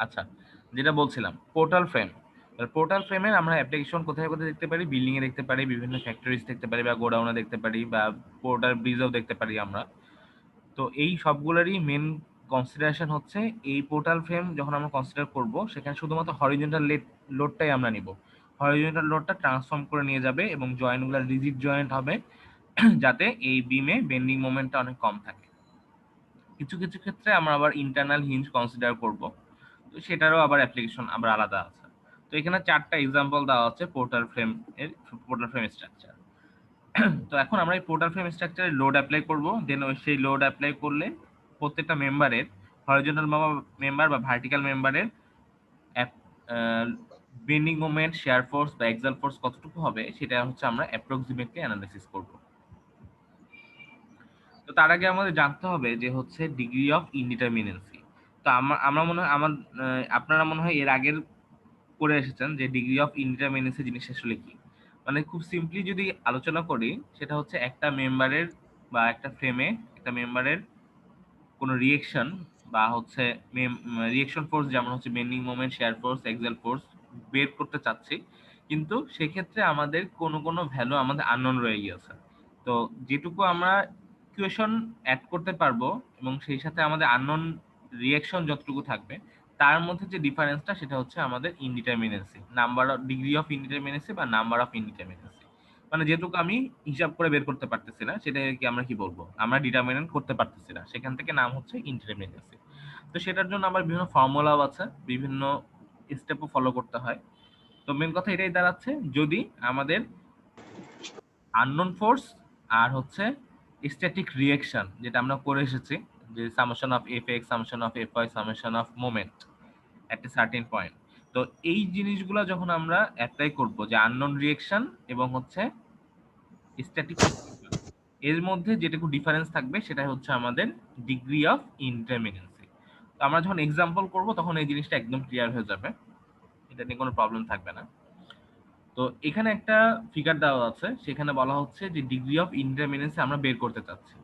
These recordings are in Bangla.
আচ্ছা, যেটা বলছিলাম পোর্টাল ফ্রেম। পোর্টাল ফ্রেমের আমরা অ্যাপ্লিকেশন কোথায়, কোথায় দেখতে পারি? বিল্ডিং এ দেখতে পারি, বিভিন্ন ফ্যাক্টরিজ দেখতে পারি বা গোডাউনে দেখতে পারি বা পোর্টাল ব্রিজেও দেখতে পারি আমরা। তো এই সবগুলোরই মেইন কনসিডারেশন হচ্ছে এই পোর্টাল ফ্রেম যখন আমরা কনসিডার করব সেখানে শুধুমাত্র হরিজন্টাল লোডটাই আমরা নিব। হরিজন্টাল লোডটা ট্রান্সফর্ম করে নিয়ে যাবে এবং জয়েন্টগুলো রিজিড জয়েন্ট হবে যাতে এই বিমে বেন্ডিং মোমেন্টটা অনেক কম থাকে। কিছু, কিছু ক্ষেত্রে আমরা আবার ইন্টারনাল হিঞ্জ কনসিডার করব। তো সেটারও আবার অ্যাপ্লিকেশন আবার আলাদা আছে। তো এখানে ৪ টা এক্সাম্পল দেওয়া আছে পোর্টাল ফ্রেম স্ট্রাকচার। তো এখন আমরা এই পোর্টাল ফ্রেম স্ট্রাকচারে লোড অ্যাপ্লাই করব। দেন সেই লোড অ্যাপ্লাই করলে প্রত্যেকটা মেম্বারের হরিজন্টাল মেম্বার বা ভার্টিক্যাল মেম্বারের বেন্ডিং মোমেন্ট, শিয়ার ফোর্স বা এক্সাল ফোর্স কতটুকু হবে সেটা হচ্ছে আমরা অ্যাপ্রক্সিমেটলি অ্যানালাইসিস করব। তো তার আগে আমাদের জানতে হবে যে হচ্ছে ডিগ্রি অফ ইনডিটারমিনেন্সি। তো আমরা মনে হয় আপনারা মনে হয় এর আগের করে এসেছেন যে ডিগ্রি অফ ইনডিটারমিনেন্সি জিনিসটা আসলে কি। মানে খুব সিম্পলি যদি আলোচনা করি সেটা হচ্ছে একটা মেম্বারের বা একটা ফ্রেমে একটা মেম্বারের কোনো রিয়েকশন বা হচ্ছে রিয়েকশন ফোর্স যেমন হচ্ছে bending moment, shear force, axial force বের করতে চাচ্ছি, কিন্তু সেক্ষেত্রে আমাদের কোনো কোনো ভ্যালু আমাদের আননোন রয়ে গিয়েছে। তো যেটুকু আমরা ইকুয়েশন অ্যাড করতে পারবো এবং সেই সাথে আমাদের আননোন রিয়েকশন যতটুকু থাকবে তার মধ্যে যে ডিফারেন্সটা সেটা হচ্ছে আমাদের ইনডিটারমিনেন্সি, নাম্বার অফ ডিগ্রি অফ ইনডিটারমিনেন্সি বা নাম্বার অফ ইনডিটারমিনেন্সি। মানে যেটুকু আমি হিসাব করে বের করতে পারতেছি না সেটাকে আমরা কি বলবো, আমরা ডিটারমিনেন্ট করতে পারতেছি না, সেখান থেকে নাম হচ্ছে ইনডিটারমিনেন্সি। তো সেটার জন্য আবার বিভিন্ন ফর্মুলাও আছে, বিভিন্ন স্টেপও ফলো করতে হয়। তো মেন কথা এটাই দাঁড়াচ্ছে, যদি আমাদের আননোন ফোর্স আর হচ্ছে স্ট্যাটিক রিঅ্যাকশন যেটা আমরা করে এসেছি, যে summation of F X, summation of F Y, summation of moment at a certain point. তো এই জিনিসগুলো যখন আমরা অ্যাপ্লাই করব, যে আননোন রিঅ্যাকশন এবং হচ্ছে স্ট্যাটিক রিঅ্যাকশন এর মধ্যে যেটুকু ডিফারেন্স থাকবে সেটাই হচ্ছে আমাদের ডিগ্রি অফ ইনডিটারমিনেন্সি। তো আমরা যখন এক্সাম্পল করব তখন এই জিনিসটা একদম ক্লিয়ার হয়ে যাবে, এটা নিয়ে কোনো প্রবলেম থাকবে না। তো এখানে একটা ফিগার দেওয়া আছে, সেখানে বলা হচ্ছে যে ডিগ্রি অফ ইনডিটারমিনেন্সি আমরা বের করতে চাচ্ছি।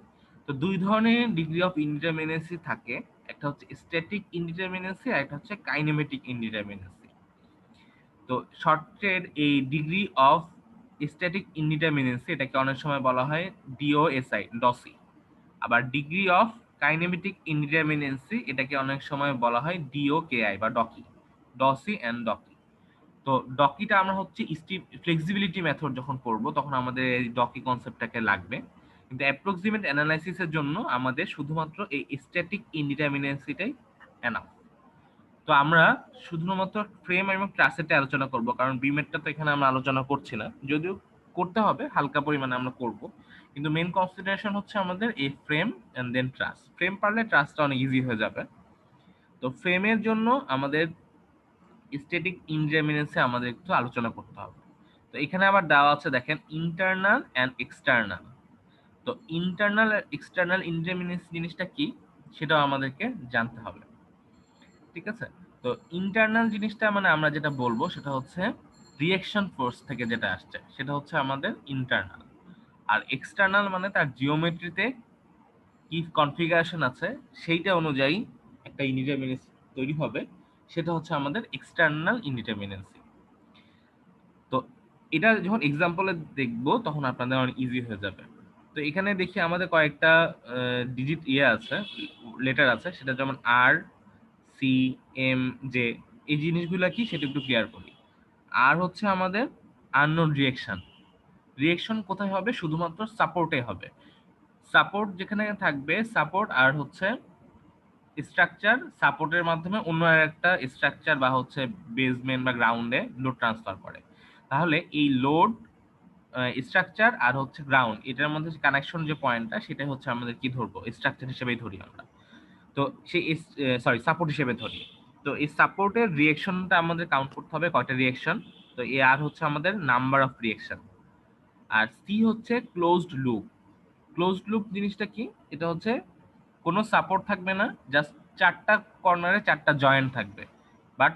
তো দুই ধরনের ডিগ্রি অফ ইনডিটারমিনেন্সি থাকে, একটা হচ্ছে স্ট্যাটিক ইনডিটারমিনেন্সি আর একটা হচ্ছে কাইনেমেটিক ইনডিটারমিনেন্সি। তো শর্টের এই ডিগ্রি অফ স্ট্যাটিক ইনডিটারমিনেন্সি এটাকে অনেক সময় বলা হয় ডিওএসআই, ডসি। আবার ডিগ্রি অফ কাইনেমেটিক ইনডিটারমিনেন্সি এটাকে অনেক সময় বলা হয় ডিওকেআই বা ডকি, ডসি এন্ড ডকি। তো ডকিটা আমরা হচ্ছে ফ্লেক্সিবিলিটি মেথড যখন পড়বো তখন আমাদের এই ডকি কনসেপ্টটাকে লাগবে, কিন্তু অ্যাপ্রক্সিমেট অ্যানালাইসিসের জন্য আমাদের শুধুমাত্র এই স্ট্যাটিক ইনডিটারমিনেন্সিটাই এনাফ। তো আমরা শুধুমাত্র ফ্রেম এবং ট্রাসেটে আলোচনা করব, কারণ বিমেটটা তো এখানে আমরা আলোচনা করছি না, যদিও করতে হবে হালকা পরিমাণে আমরা করব, কিন্তু মেন কনসিডারেশন হচ্ছে আমাদের এই ফ্রেম এন্ড দেন ট্রাস। ফ্রেম পারলে ট্রাসটা অনেক ইজি হয়ে যাবে। তো ফ্রেমের জন্য আমাদের স্ট্যাটিক ইনডিটারমিনেন্সি আমাদের একটু আলোচনা করতে হবে। তো এখানে আবার দেওয়া আছে দেখেন ইন্টারনাল এন্ড এক্সটার্নাল। তো ইন্টারনাল আর এক্সটার্নাল ইনডিটারমিনেন্সি জিনিসটা কি সেটাও আমাদেরকে জানতে হবে, ঠিক আছে? তো ইন্টারনাল জিনিসটা মানে আমরা যেটা বলবো সেটা হচ্ছে রিঅ্যাকশন ফোর্স থেকে যেটা আসছে সেটা হচ্ছে আমাদের ইন্টারনাল। আর এক্সটার্নাল মানে তার জিওমেট্রিতে কি কনফিগারেশন আছে সেইটা অনুযায়ী একটা ইনডিটারমিনেন্সি তৈরি হবে, সেটা হচ্ছে আমাদের এক্সটার্নাল ইনডিটারমিনেন্সি। তো এটা যখন এক্সাম্পলে দেখবো তখন আপনাদের অনেক ইজি হয়ে যাবে। তো এখানে দেখি আমাদের কয়েকটা ডিজিট আছে, লেটার আছে, সেটা যেমন আর, সি, এম, জে। এই জিনিসগুলো কি সেটা একটু ক্লিয়ার করি। আর হচ্ছে আমাদের আননোন রিঅ্যাকশন। রিঅ্যাকশন কোথায় হবে? শুধুমাত্র সাপোর্টে হবে। সাপোর্ট যেখানে থাকবে, সাপোর্ট আর হচ্ছে স্ট্রাকচার সাপোর্টের মাধ্যমে অন্য একটা স্ট্রাকচার বা হচ্ছে বেসমেন্ট বা গ্রাউন্ডে লোড ট্রান্সফার করে। তাহলে এই লোড স্ট্রাকচার আর হচ্ছে গ্রাউন্ড এটার মধ্যে কানেকশন যে পয়েন্টটা সেটা হচ্ছে আমাদের কি ধরবো, স্ট্রাকচার হিসেবেই ধরি আমরা। তো সেই সাপোর্ট হিসেবে ধরি। তো এই সাপোর্টের রিঅ্যাকশনটা আমাদের কাউন্ট করতে হবে কয়টা রিঅ্যাকশন। তো এ আর হচ্ছে আমাদের নাম্বার অফ রিঅ্যাকশন, আর সি হচ্ছে ক্লোজড লুপ। ক্লোজড লুপ জিনিসটা কি? এটা হচ্ছে কোনো সাপোর্ট থাকবে না, জাস্ট চারটা কর্নারে চারটা জয়েন্ট থাকবে, বাট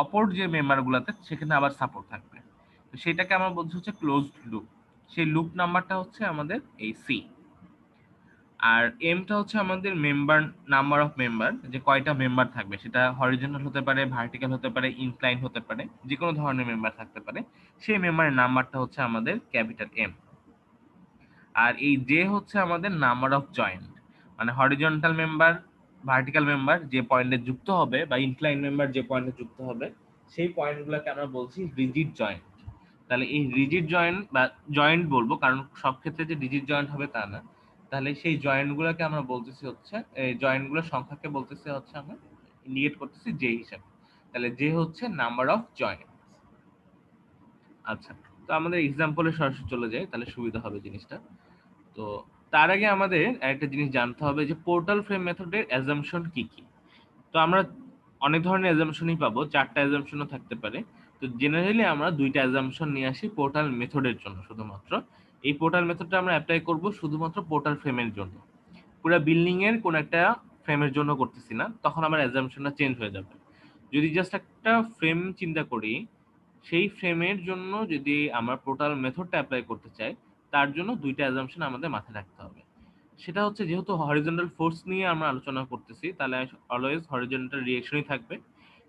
অপর যে মেম্বারগুলোতে সেখানে আবার সাপোর্ট থাকবে। তো সেটাকে আমরা বলছি হচ্ছে ক্লোজড লুপ। সেই লুপ নাম্বারটা হচ্ছে আমাদের এই সি। আর এমটা হচ্ছে আমাদের মেম্বার, নাম্বার অফ মেম্বার, যে কয়টা মেম্বার থাকবে, সেটা হরিজন্টাল হতে পারে, ভার্টিক্যাল হতে পারে, ইনক্লাইন হতে পারে, যে কোনো ধরনের মেম্বার থাকতে পারে। সেই মেম্বারের নাম্বারটা হচ্ছে আমাদের ক্যাপিটাল এম। আর এই জে হচ্ছে আমাদের নাম্বার অফ জয়েন্ট, মানে হরিজন্টাল মেম্বার, ভার্টিক্যাল মেম্বার যে পয়েন্টে যুক্ত হবে বা ইনক্লাইন মেম্বার যে পয়েন্টে যুক্ত হবে, সেই পয়েন্টগুলোকে আমরা বলছি রিজিড জয়েন্ট। তাহলে এই রিজিড জয়েন্ট বা জয়েন্ট বলবো, কারণ সব ক্ষেত্রে যে রিজিড জয়েন্ট হবে তা না। তাহলে সেই জয়েন্ট গুলোকে আমরা বলতেছি হচ্ছে, এই জয়েন্ট গুলোর সংখ্যাকে বলতেছি হচ্ছে, আমরা ইন্ডিকেট করতেছি জে হিসাবে। তাহলে জে হচ্ছে নাম্বার অফ জয়েন্ট। আচ্ছা, তো আমাদের এক্সাম্পলে সরাসরি চলে যাই, তাহলে সুবিধা হবে জিনিসটা। তো তার আগে আমাদের একটা জিনিস জানতে হবে যে পোর্টাল ফ্রেম মেথডের অ্যাজাম্পশন কি কি। তো আমরা অনেক ধরনের অ্যাজাম্পশনই পাবো, 4টা অ্যাজাম্পশনও থাকতে পারে। তো জেনারেলি আমরা 2টা অ্যাজাম্পশন নিয়ে আসি পোর্টাল মেথডের জন্য শুধুমাত্র। এই পোর্টাল মেথডটা আমরা অ্যাপ্লাই করব শুধুমাত্র পোর্টাল ফ্রেমের জন্য, পুরো বিল্ডিং এর কোন একটা ফ্রেমের জন্য করতেছি না, তখন আমার অ্যাজাম্পশনটা চেঞ্জ হয়ে যাবে। যদি জাস্ট একটা ফ্রেম চিন্তা করি, সেই ফ্রেমের জন্য যদি আমরা পোর্টাল মেথডটা অ্যাপ্লাই করতে চাই, তার জন্য 2টা অ্যাজাম্পশন আমাদের মাথায় রাখতে হবে। সেটা হচ্ছে, যেহেতু হরিজন্টাল ফোর্স নিয়ে আমরা আলোচনা করতেছি, তাহলে অলওয়েজ হরিজন্টাল রিঅ্যাকশনই থাকবে।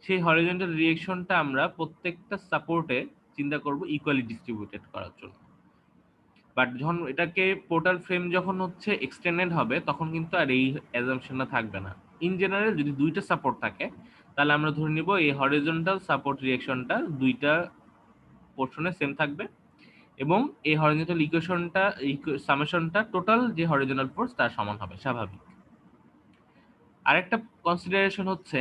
সেই হরিজন্টাল রিঅ্যাকশনটা আমরা প্রত্যেকটা সাপোর্টে চিন্তা করব ইকুয়ালি ডিস্ট্রিবিউটেড করার জন্য। বাট যখন এটাকে পোর্টাল ফ্রেম যখন হচ্ছে এক্সটেন্ডেড হবে, তখন কিন্তু আর এই অ্যাজাম্পশনটা থাকবে না। ইন জেনারেল যদি 2টা সাপোর্ট থাকে, তাহলে আমরা ধরে নিব এই হরিজন্টাল সাপোর্ট রিঅ্যাকশনটা 2টা পোর্শনে সেম থাকবে, এবং এই হরিজন্টাল ইকুয়েশনটা, সামেশনটা টোটাল যে হরিজন্টাল ফোর্স তার সমান হবে, স্বাভাবিক। আরেকটা কনসিডারেশন হচ্ছে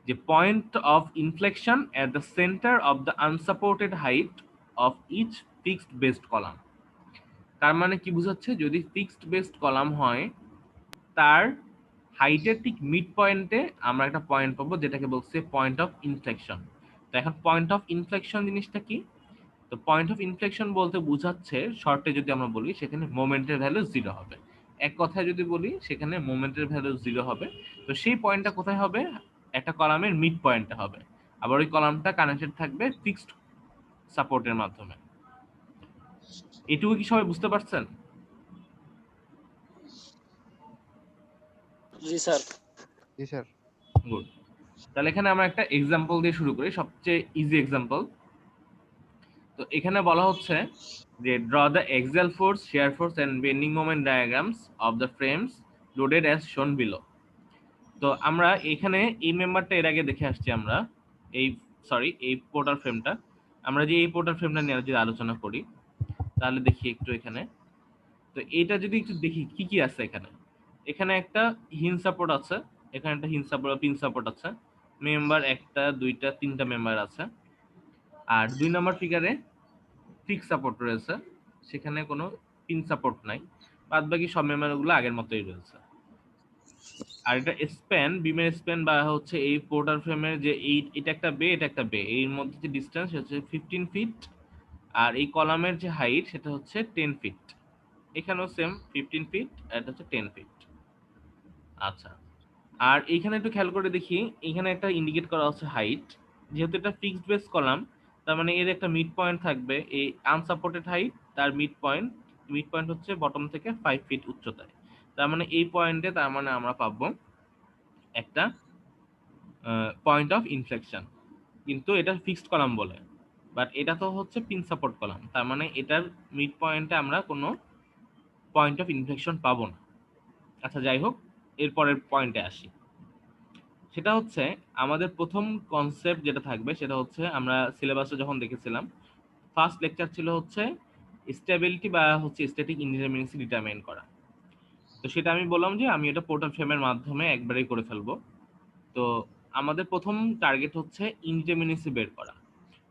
যে point of inflection at the center of the unsupported height of each fixed based column. তার মানে কি বোঝাচ্ছে, যদি ফিক্সড বেসড কলাম হয়, তার হাইটের ঠিক মিড পয়েন্টে আমরা একটা পয়েন্ট পাবো, যেটাকে বলছে পয়েন্ট অফ ইনফ্লেকশন। তো এখন পয়েন্ট অফ ইনফ্লেকশন জিনিসটা কি? তো পয়েন্ট অফ ইনফ্লেকশন বলতে বোঝাচ্ছে, শর্টে যদি আমরা বলি, সেখানে মোমেন্টের ভ্যালু 0 হবে। এক কথায় যদি বলি, সেখানে মোমেন্টের ভ্যালু 0 হবে। তো সেই পয়েন্টটা কোথায় হবে? একটা কলামের মিড পয়েন্টে হবে। আবার ওই কলামটা কানেক্টেড থাকবে ফিক্সড সাপোর্টের মাধ্যমে। এটুকু কি সবাই বুঝতে পারছেন? জি স্যার। জি স্যার। গুড। তাহলে এখানে আমরা একটা এক্সাম্পল দিয়ে শুরু করি, সবচেয়ে ইজি এক্সাম্পল। তো এখানে বলা হচ্ছে যে draw the axial force, shear force and bending moment diagrams of the frames loaded as shown below. তো আমরা এখানে এই মেম্বারটা এর আগে দেখে আসছি আমরা, এই এই পোর্টাল ফ্রেমটা। আমরা যে এই পোর্টাল ফ্রেমটা নিয়ে যদি আলোচনা করি, তাহলে দেখি একটু এখানে। তো এটা যদি একটু দেখি কি কি আছে এখানে। এখানে একটা হিন সাপোর্ট আছে, এখানে একটা হিন সাপোর্ট, পিন সাপোর্ট আছে, মেম্বার 1টা 2টা 3টা মেম্বার আছে। আর 2 নম্বর ফিগারে ফিক্স সাপোর্ট রয়েছে, সেখানে কোনো পিন সাপোর্ট নাই, বাদ বাকি সব মেম্বারগুলো আগের মতোই রয়েছে। আর এটা স্প্যান, বিমের স্প্যান বা হচ্ছে এই পোর্টাল ফ্রেমের যে এটা একটা বে, এটা একটা বে, এর মধ্যে যে ডিসটেন্স হচ্ছে 15 ফিট। আর এই কলামের যে হাইট সেটা হচ্ছে 10 ফিট। এখানেও সেম 15 ফিট, আর এটা হচ্ছে 10 ফিট। আচ্ছা, আর এইখানে একটু খেয়াল করে দেখি, এখানে একটা ইন্ডিকেট করা হচ্ছে হাইট। যেহেতু এটা ফিক্সড বেস কলাম, তার মানে এর একটা মিড পয়েন্ট থাকবে, এই আনসাপোর্টেড হাইট তার মিড পয়েন্ট হচ্ছে বটম থেকে 5 ফিট উচ্চতায়। তার মানে এই পয়েন্টে, তার মানে আমরা পাবো একটা পয়েন্ট অফ ইনফ্লেকশন। কিন্তু এটা ফিক্সড কলাম বলে, বাট এটা তো হচ্ছে পিন সাপোর্ট কলাম, তার মানে এটার মিড পয়েন্টে আমরা কোনো পয়েন্ট অফ ইনফ্লেকশন পাবো না। আচ্ছা, যাই হোক, এরপরের পয়েন্টে আসি। সেটা হচ্ছে আমাদের প্রথম কনসেপ্ট যেটা থাকবে, সেটা হচ্ছে আমরা সিলেবাসে যখন দেখেছিলাম, ফার্স্ট লেকচার ছিল হচ্ছে স্টেবিলিটি বা হচ্ছে স্ট্যাটিক ইনডিটারমিনেসি ডিটারমাইন করা। তো সেটা আমি বললাম যে আমি এটা পোর্টাল ফ্রেমের মাধ্যমে একবারেই করে ফেলবো। তো আমাদের প্রথম টার্গেট হচ্ছে ইনডিটারমিনেসি বের করা।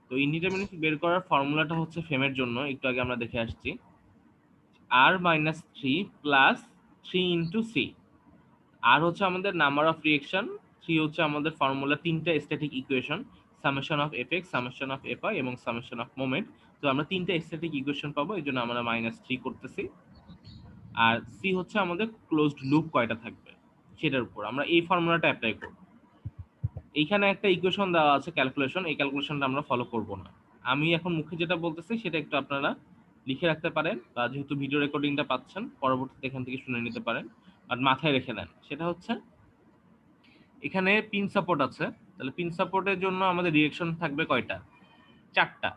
তো ইনডিটারমিনেসি বের করার ফর্মুলাটা হচ্ছে ফ্রেমের জন্য একটু আগে আমরা দেখে আসছি, r-3 প্লাস 3 ইন্টু সি। আর হচ্ছে আমাদের নাম্বার অফ রিঅ্যাকশন, 3 হচ্ছে আমাদের ফর্মুলা 3টা static equation, summation of F summation of F এবং সামেশন অফ মোমেন্ট। তো আমরা 3টা স্ট্যাটিক ইকুয়েশন পাবো, এই জন্য আমরা -3 করতেছি। আর সি হচ্ছে আমাদের ক্লোজড লুপ কয়টা থাকবে সেটার উপর আমরা এই ফর্মুলাটা অ্যাপ্লাই করব। এইখানে একটা ইকুয়েশন দেওয়া আছে ক্যালকুলেশন, এই ক্যালকুলেশনটা আমরা ফলো করব না। আমি এখন মুখে যেটা বলতেছি সেটা একটু আপনারা লিখে রাখতে পারেন, বা যেহেতু ভিডিও রেকর্ডিংটা পাচ্ছেন পরবর্তীতে এখান থেকে শুনে নিতে পারেন, আর মাথায় রেখে নেন। সেটা হচ্ছে এখানে পিন সাপোর্ট আছে, তাহলে পিন সাপোর্টের জন্য আমাদের রিঅ্যাকশন থাকবে কয়টা? 4টা,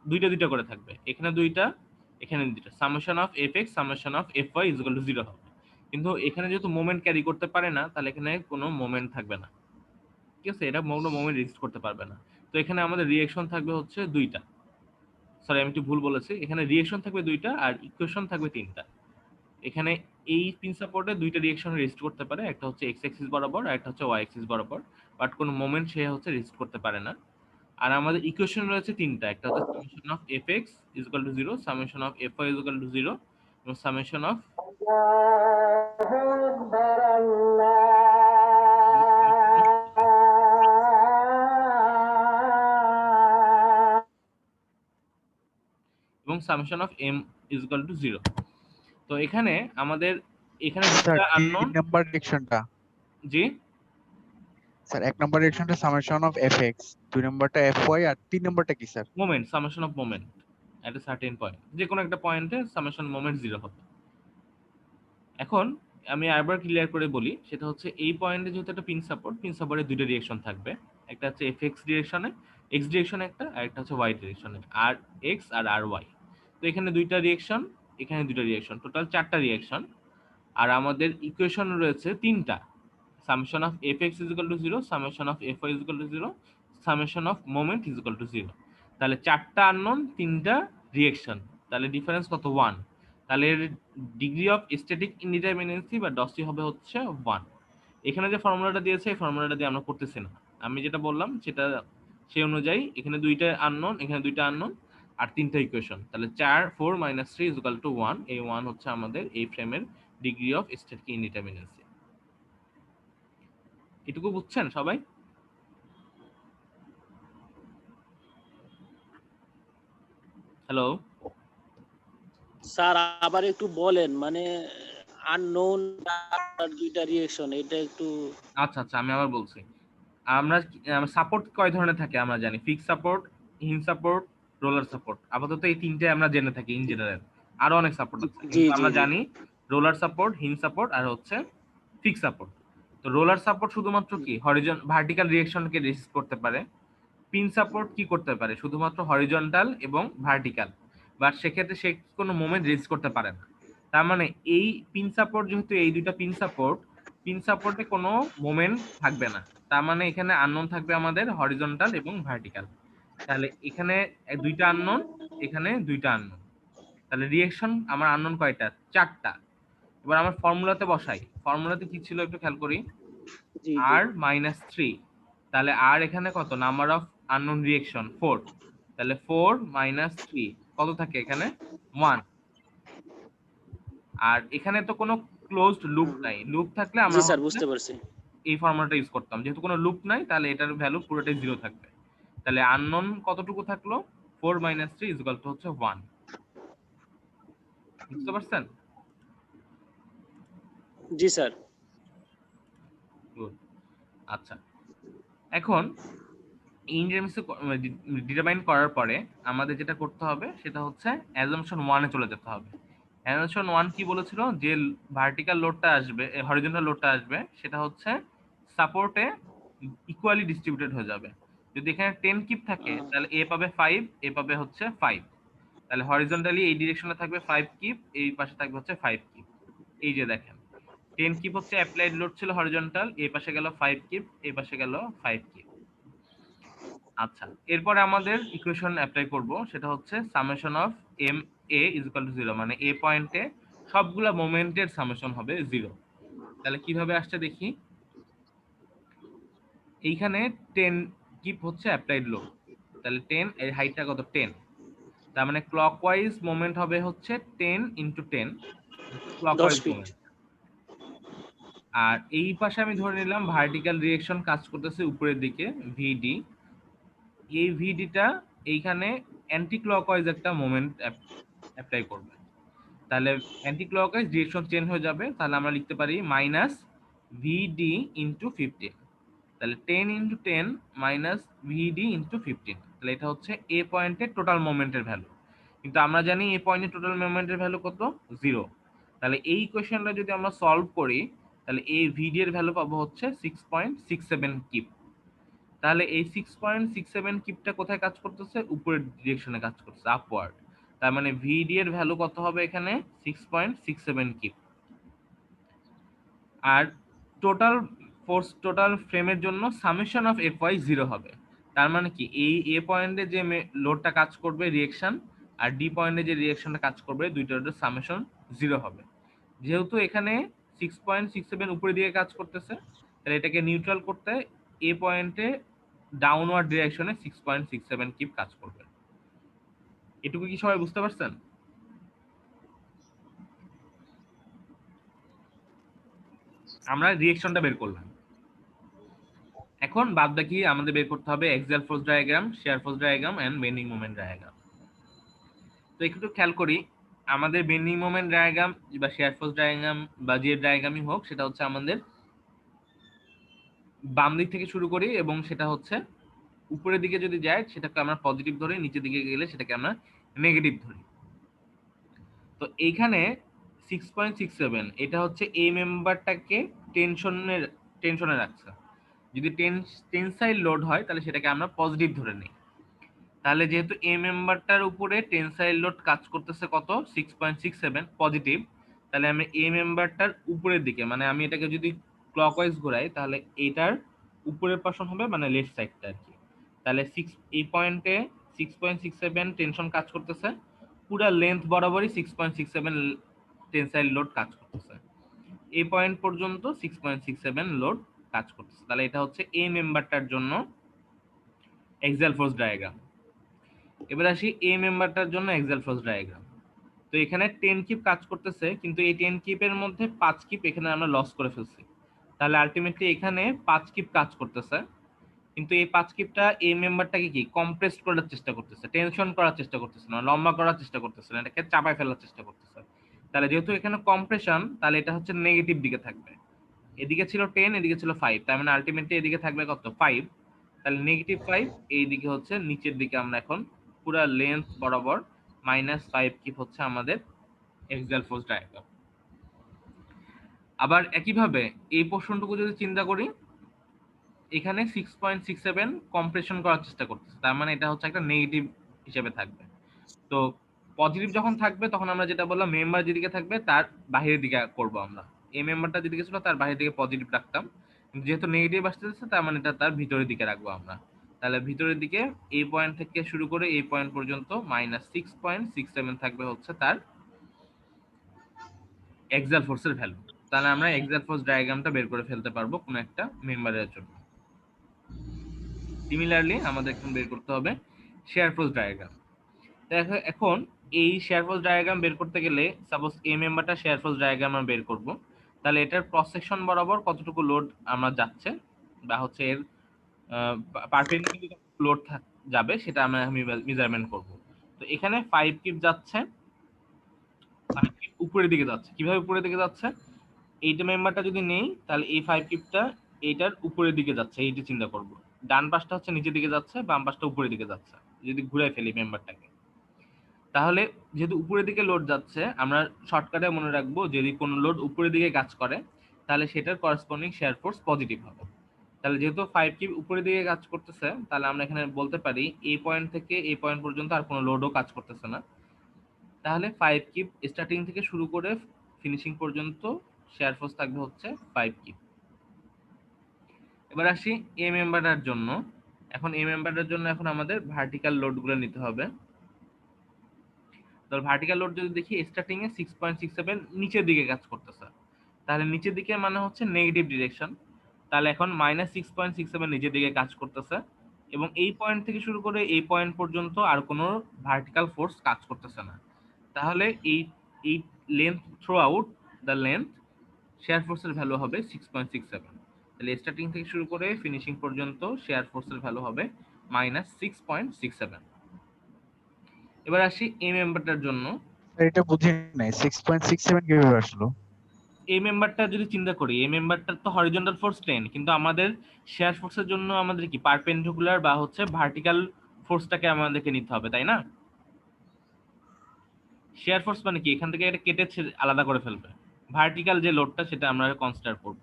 দুইটা দুইটা করে থাকবে। এখানে দুইটা, এখানে দুইটা। Summation of fx summation of fy is equal to 0 হবে। কিন্তু এখানে যেহেতু মোমেন্ট ক্যারি করতে পারে না, তাহলে এখানে কোনো মোমেন্ট থাকবে না। ঠিক আছে, এটা কোনো মোমেন্ট রেজিস্ট করতে পারবে না। তো এখানে আমাদের রিঅ্যাকশন থাকবে হচ্ছে দুইটা। সরি, আমি একটু ভুল বলেছি, এখানে রিঅ্যাকশন থাকবে দুইটা আর ইকুয়েশন থাকবে তিনটা। এখানে এই পিন সাপোর্টে দুইটা রিঅ্যাকশন রেজিস্ট করতে পারে, একটা হচ্ছে এক্স অ্যাক্সিস বরাবর আর একটা হচ্ছে ওয়াই অ্যাক্সিস বরাবর, বাট কোনো মোমেন্ট সে হচ্ছে রেজিস্ট করতে পারে না। আর আমাদের ইকুয়েশন রয়েছে তিনটা, একটা হচ্ছে summation of fx is equal to 0, summation of fy is equal to 0 এবং সামেশন অফ এবং summation of m is equal to 0। তো এখানে আমাদের এখানে স্যার দুটো 3 আননোন। নাম্বার রিঅ্যাকশনটা, জি স্যার 1 নাম্বার রিঅ্যাকশনটা সামেশন অফ fx, 2 নাম্বারটা fy, আর 3 নাম্বারটা কি sir? Moment, summation of moment at a certain point, যে কোনো একটা পয়েন্টে সামেশন মোমেন্ট 0 হবে। এখন আমি আরেকবার ক্লিয়ার করে বলি, সেটা হচ্ছে এই পয়েন্টে যেহেতু একটা পিন সাপোর্ট, পিন সাপোর্টের দুইটা রিঅ্যাকশন থাকবে, একটা হচ্ছে fx ডিরেকশনে, এক্স ডিরেকশনে একটা, আর একটা হচ্ছে ওয়াই ডিরেকশনে, আর এক্স আর আর ওয়াই। তো এখানে দুইটা রিঅ্যাকশন, এখানে দুইটা রিঅ্যাকশন, টোটাল 4টা রিঅ্যাকশন। আর আমাদের ইকুয়েশন রয়েছে তিনটা, summation of fx is equal to 0, summation of fy is equal to 0, summation of moment is equal to 0। তাহলে 4টা আননোন, 3টা রিঅ্যাকশন, তাহলে ডিফারেন্স কত? 1। তাহলে এর ডিগ্রি অফ স্ট্যাটিক ইনডিটারমিনেন্সি বা ডসি হবে হচ্ছে 1। এখানে যে ফর্মুলাটা দিয়েছে এই ফর্মুলাটা দিয়ে আমরা করতেছি না, আমি যেটা বললাম সেটা সেই অনুযায়ী এখানে দুইটা আননোন, এখানে দুইটা আননোন আর তিনটা ইকুয়েশন, তাহলে 4 4 - 3 ইজ ইকুয়াল টু 1। এই 1 হচ্ছে আমাদের এই ফ্রেমের ডিগ্রি অফ স্ট্যাটিক ইনডিটারমিনেন্সি। এটুকু বুঝছেন সবাই? হ্যালো স্যার আবার একটু বলেন, মানে আননোন দুইটা রিঅ্যাকশন, এটা একটু। আচ্ছা আচ্ছা, আমি আবার বলছি। আমরা সাপোর্ট কয় ধরনের থাকে আমরা জানি, ফিক্স সাপোর্ট, হিম সাপোর্ট, রোলার সাপোর্ট। আপাতত এই তিনটে আমরা জেনে থাকি ইন জেনারেল, আরো অনেক সাপোর্ট আছে, জি কিন্তু জি আমরা জি জানি রোলার সাপোর্ট, হিম সাপোর্ট আর হচ্ছে ফিক্স সাপোর্ট। তো রোলার সাপোর্ট শুধুমাত্র কি হরিজন ভার্টিক্যাল রিঅ্যাকশনকে রেজিস্ট করতে পারে। পিন সাপোর্ট কি করতে পারে? শুধুমাত্র হরিজন্টাল এবং ভার্টিক্যাল, বাট সেক্ষেত্রে সে কোনো মোমেন্ট রেজিস্ট করতে পারে না। তার মানে এই পিন সাপোর্ট, যেহেতু এই দুইটা পিন সাপোর্ট, পিন সাপোর্টে কোনো মোমেন্ট থাকবে না। তার মানে এখানে আননোন থাকবে আমাদের হরিজন্টাল এবং ভার্টিক্যাল। তাহলে এখানে দুইটা আননোন, এখানে দুইটা আননোন, তাহলে রিঅ্যাকশন আমার আননোন কয়টা? 4টা। এবার আমার ফর্মুলাতে বসাই, ফর্মুলাতে কি ছিল একটু খেয়াল করি, জি জি r-3। তাহলে আর এখানে কত? নাম্বার অফ আননোন রিঅ্যাকশন 4, তাহলে 4 - 3 কত থাকে এখানে? 1। আর এখানে তো কোনো ক্লোজড লুপ নাই, লুপ থাকলে জি আমরা স্যার, হচ্ছে বুঝতে পারছি। এই ফর্মুলাটা ইউজ করতাম। যেহেতু কোনো লুপ নাই, তাহলে এটার ভ্যালু পুরোটাই 0 থাকবে। তাহলে আননোন কতটুকু থাকলো? 4 - 3 ইকুয়াল টু হচ্ছে 1। বুঝতে পারছেন? জি স্যার। গুড। আচ্ছা, এখন ইনডিটারমিনেন্সি ডিটারমাইন করার পরে আমাদের যেটা করতে হবে সেটা হচ্ছে অ্যাজাম্পশন 1 এ চলে যেতে হবে। অ্যাজাম্পশন 1 কি বলেছিল? যে ভার্টিক্যাল লোডটা আসবে, হরিজন্টাল লোডটা আসবে, সেটা হচ্ছে সাপোর্টে ইকুয়ালি ডিস্ট্রিবিউটেড হয়ে যাবে। যদি এখানে 10 কিপ থাকে তাহলে এ পাবে 5, এ পাবে হচ্ছে 5। তাহলে হরিজন্টালি এই ডিরেকশনে থাকবে 5 কিপ, এই পাশে থাকবে হচ্ছে 5 কিপ। এই যে দেখেন, 10 কিপ হচ্ছে অ্যাপ্লাইড লোড ছিল হরিজন্টাল, এই পাশে গেল 5 কিপ, এই পাশে গেল 5 কিপ। আচ্ছা, এরপরে আমাদের ইকুয়েশন অ্যাপ্লাই করব, সেটা হচ্ছে summation of M A is equal to 0, মানে এ পয়েন্টে সবগুলা মোমেন্টের সামেশন হবে 0। তাহলে কিভাবে আসছে দেখি। এইখানে 10 কিপ হচ্ছে অ্যাপ্লাইড লোড, তাহলে 10, এর হাইটটা কত? 10। তার মানে ক্লকওয়াইজ মোমেন্ট হবে হচ্ছে 10 × 10 10 ক্লকওয়াইজ ফিট। মোমেন্ট। আর এই পাশে আমি ধরে নিলাম ভার্টিক্যাল ডিরেকশন কাজ করতেছে উপরের দিকে, ভিডি। এই ভিডিটা এইখানে অ্যান্টি ক্লকওয়াইজ একটা মোমেন্ট অ্যাপ্লাই করবে। তাহলে অ্যান্টি ক্লকওয়াইজ ডিরেকশন চেঞ্জ হয়ে যাবে, তাহলে আমরা লিখতে পারি মাইনাস ভিডি ইন্টু 15। তাহলে 10 × 10 মাইনাস ভিডি ইন্টু 15, তাহলে এটা হচ্ছে এ পয়েন্টের টোটাল মোমেন্টের ভ্যালু। কিন্তু আমরা জানি এই পয়েন্টে টোটাল মোমেন্টের ভ্যালু কত, 0। তাহলে এই ইকুয়েশনটা যদি আমরা সলভ করি তাহলে এই ভিডি এর ভ্যালু পাবো হচ্ছে 6.67 কিপ। তাহলে এই 6.67 কিপটা কোথায় কাজ করতেছে, উপরের ডিরেকশনে কাজ করতেছে, আপওয়ার্ড। তার মানে ভিডি এর ভ্যালু কত হবে এখানে, 6.67 কিপ। আর টোটাল ফোর্স টোটাল ফ্রেমের জন্য সামেশন অফ এফ ওয়াই 0 হবে। তার মানে কি, এই এ পয়েন্টে যে লোডটা কাজ করবে রিয়েকশন, আর ডি পয়েন্টে যে রিয়েকশনটা কাজ করবে, দুইটার সামেশন 0 হবে। যেহেতু এখানে 6.67 উপরের দিকে কাজ করতেছে, তাহলে এটাকে নিউট্রাল করতে এ পয়েন্টে ডাউনওয়ার্ড ডিরেকশনে 6.67 কিপ কাজ করবে। এটুকু কি সবাই বুঝতে পারছেন? আমরা রিয়েকশনটা বের করলাম। এখন বাদ বাকি আমাদের বের করতে হবে axial force diagram, shear force diagram and bending moment diagram. তো একটু খেয়াল করি, আমাদের বেন্ডিং মোমেন্ট ডায়াগ্রাম বা শেয়ার ফোর্স ডায়াগ্রাম বা যে ডায়াগ্রামই হোক, সেটা হচ্ছে আমাদের বাম দিক থেকে শুরু করি এবং সেটা হচ্ছে উপরের দিকে যদি যায় সেটাকে আমরা পজিটিভ ধরি, নিচের দিকে গেলে সেটাকে আমরা নেগেটিভ ধরি। তো এইখানে 6.67 এটা হচ্ছে এই মেম্বারটাকে টেনশনে রাখছে। যদি টেনসাইল লোড হয় তাহলে সেটাকে আমরা পজিটিভ ধরে নিই। তাহলে যেহেতু এ মেম্বারটার উপরে টেনসাইল লোড কাজ করতেছে কত, 6.67 পজিটিভ, তাহলে আমি এ মেম্বারটার উপরের দিকে, মানে আমি এটাকে যদি ক্লকওয়াইজ ঘোরাই তাহলে এটার উপরের পার্শ্ব হবে মানে লেফট সাইডটা আর কি। তাহলে এই পয়েন্টে 6.67 টেনশন কাজ করতেছে, পুরো লেন্থ বরাবরই 6.67 টেনসাইল লোড কাজ করতেছে, এই পয়েন্ট পর্যন্ত 6.67 লোড কাজ করতেছে। তাহলে এটা হচ্ছে এ মেম্বারটার জন্য এক্সাল ফোর্স ডায়াগ্রাম। এবার আসি এ মেম্বারটার জন্য এক্সাল ফোর্স ডায়াগ্রাম। তো এখানে 10 কিপ কাজ করতেছে, কিন্তু এই 10 কিপের মধ্যে 5 কিপ এখানে আমরা লস করে ফেলছি। তাহলে আলটিমেটলি এখানে 5 কিপ কাজ করতেছে, কিন্তু এই 5 কিপটা এই মেম্বারটাকে কি কম্প্রেস করার চেষ্টা করতেছে, টেনশন করার চেষ্টা করতেছে না, লম্বা করার চেষ্টা করতেছে না, এটাকে চাপায় ফেলার চেষ্টা করতেছে। তাহলে যেহেতু এখানে কম্প্রেশন, তাহলে এটা হচ্ছে নেগেটিভ দিকে থাকবে। এদিকে ছিল 10, এদিকে ছিল 5, তার মানে আলটিমেটলি এদিকে থাকবে কত, 5। তাহলে নেগেটিভ 5, এইদিকে হচ্ছে নিচের দিকে আমরা এখন পুরো লেন্থ বরাবর -5 কিপ হচ্ছে আমাদের এক্সাল ফোর্স ডায়াগ্রাম। আবার একইভাবে এই পোর্শনটুকু যদি চিন্তা করি, এখানে 6.67 কম্প্রেশন করার চেষ্টা করতেছে, তার মানে এটা হচ্ছে একটা নেগেটিভ হিসেবে থাকবে। তো পজিটিভ যখন থাকবে তখন আমরা যেটা বললাম, মেম্বার যেদিকে থাকবে তার বাইরের দিকে করব আমরা, এই মেম্বারটা যেদিকে ছিল তার বাইরের দিকে পজিটিভ রাখতাম, কিন্তু যেহেতু নেগেটিভ আসতেছে তার মানে এটা তার ভিতরের দিকে রাখবো আমরা। তাহলে ভিতরের দিকে এই পয়েন্ট থেকে শুরু করে এই পয়েন্ট পর্যন্ত -6.67 থাকবে হচ্ছে তার এক্সাল ফোর্সের ভ্যালু। তাহলে আমরা এক্সাল ফোর্স ডায়াগ্রামটা বের করে ফেলতে পারবো কোনো একটা মেম্বারের জন্য। সিমিলারলি আমাদের এখন বের করতে হবে শেয়ার ফোর্স ডায়াগ্রাম। দেখো এখন এই শেয়ার ফোর্স ডায়াগ্রাম বের করতে গেলে, সাপোজ এই মেম্বারটা শেয়ার ফোর্স ডায়াগ্রাম আমরা বের করব, তাহলে এটার ক্রস সেকশন বরাবর কতটুকু লোড আমরা যাচ্ছে বা হচ্ছে এর পারপেন্ডিকুলার লোড যাবে সেটা আমি মেজারমেন্ট করব। তো এখানে 5 কিপ যাচ্ছে, 5 কিপ উপরের দিকে যাচ্ছে। কিভাবে উপরের দিকে যাচ্ছে, এইটা মেম্বারটা যদি নেই তাহলে এই 5 কিপটা এইটার উপরের দিকে যাচ্ছে, এইটা চিন্তা করব। ডান পাশটা হচ্ছে নিচের দিকে যাচ্ছে, বাম পাশটা উপরের দিকে যাচ্ছে, যদি ঘুরে ফেলি মেম্বারটাকে। তাহলে যেহেতু উপরের দিকে লোড যাচ্ছে, আমরা শর্টকাটে মনে রাখবো যদি কোনো লোড উপরের দিকে কাজ করে তাহলে সেটার করেসপন্ডিং শেয়ার ফোর্স পজিটিভ হবে। তাহলে যেহেতু 5 কিপ উপরের দিকে কাজ করতেছে, তাহলে আমরা এখানে বলতে পারি এই পয়েন্ট থেকে এই পয়েন্ট পর্যন্ত আর কোনো লোডও কাজ করতেছে না। তাহলে 5 কিপ স্টার্টিং থেকে শুরু করে ফিনিশিং পর্যন্ত শেয়ার ফোর্স থাকবে হচ্ছে 5 কিপ। এবার আসি এ মেম্বারটার জন্য। এখন এ মেম্বারটার জন্য এখন আমাদের ভার্টিক্যাল লোডগুলো নিতে হবে। তো ভার্টিক্যাল লোড যদি দেখি, স্টার্টিং এ 6.67 নিচের দিকে কাজ করতেছে, তাহলে নিচের দিকে মানে হচ্ছে নেগেটিভ ডিরেকশন। তাহলে এখন -6.67 নিচের দিকে কাজ করতেছে, এবং এই পয়েন্ট থেকে শুরু করে এই পয়েন্ট পর্যন্ত আর কোনো ভার্টিক্যাল ফোর্স কাজ করতেছে না। তাহলে এই length through out the length share ফোর্সের ভ্যালু হবে 6.67। তাহলে স্টার্টিং থেকে শুরু করে ফিনিশিং পর্যন্ত শেয়ার ফোর্সের ভ্যালু হবে -6.67। এবার আসি এই মেম্বারটার জন্য। এটা বুঝি নাই 6.67 কিভাবে আসলো? এই মেম্বারটা যদি চিন্তা করি, এই মেম্বারটার তো হরিজন্টাল ফোর্স 10, কিন্তু আমাদের শেয়ার ফোর্সের জন্য আমাদের কি পারপেন্ডিকুলার বা হচ্ছে ভার্টিক্যাল ফোর্সটাকে আমাদেরকে নিতে হবে, তাই না? শেয়ার ফোর্স মানে কি, এখান থেকে এটা কেটে আলাদা করে ফেলবে। ভার্টিক্যাল যে লোডটা সেটা আমরা কনসিডার করব।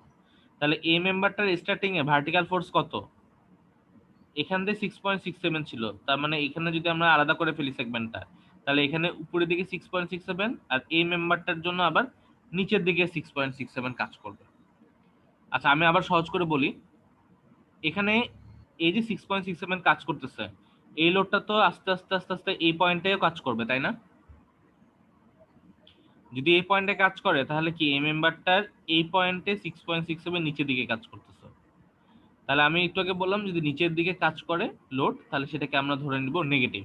তাহলে এই মেম্বারটার স্টার্টিং এ ভার্টিক্যাল ফোর্স কত, এখান থেকে 6.67 ছিল। তার মানে এখানে যদি আমরা আলাদা করে ফেলি সেগমেন্টটা, তাহলে এখানে উপরের দিকে 6.67 আর এই মেম্বারটার জন্য আবার নিচের দিকে 6.67 কাজ করবে। আচ্ছা আমি আবার সহজ করে বলি, এখানে এই যে 6.67 কাজ করতেছে, এই লোডটা তো আস্তে আস্তে আস্তে আস্তে এই পয়েন্টেও কাজ করবে, তাই না? যদি এই পয়েন্টে কাজ করে তাহলে কি এই মেম্বারটার এই পয়েন্টে 6.67 নিচের দিকে কাজ করতেছে। তাহলে আমি একটু আগে বললাম যদি নিচের দিকে কাজ করে লোড, তাহলে সেটাকে আমরা ধরে নিব নেগেটিভ।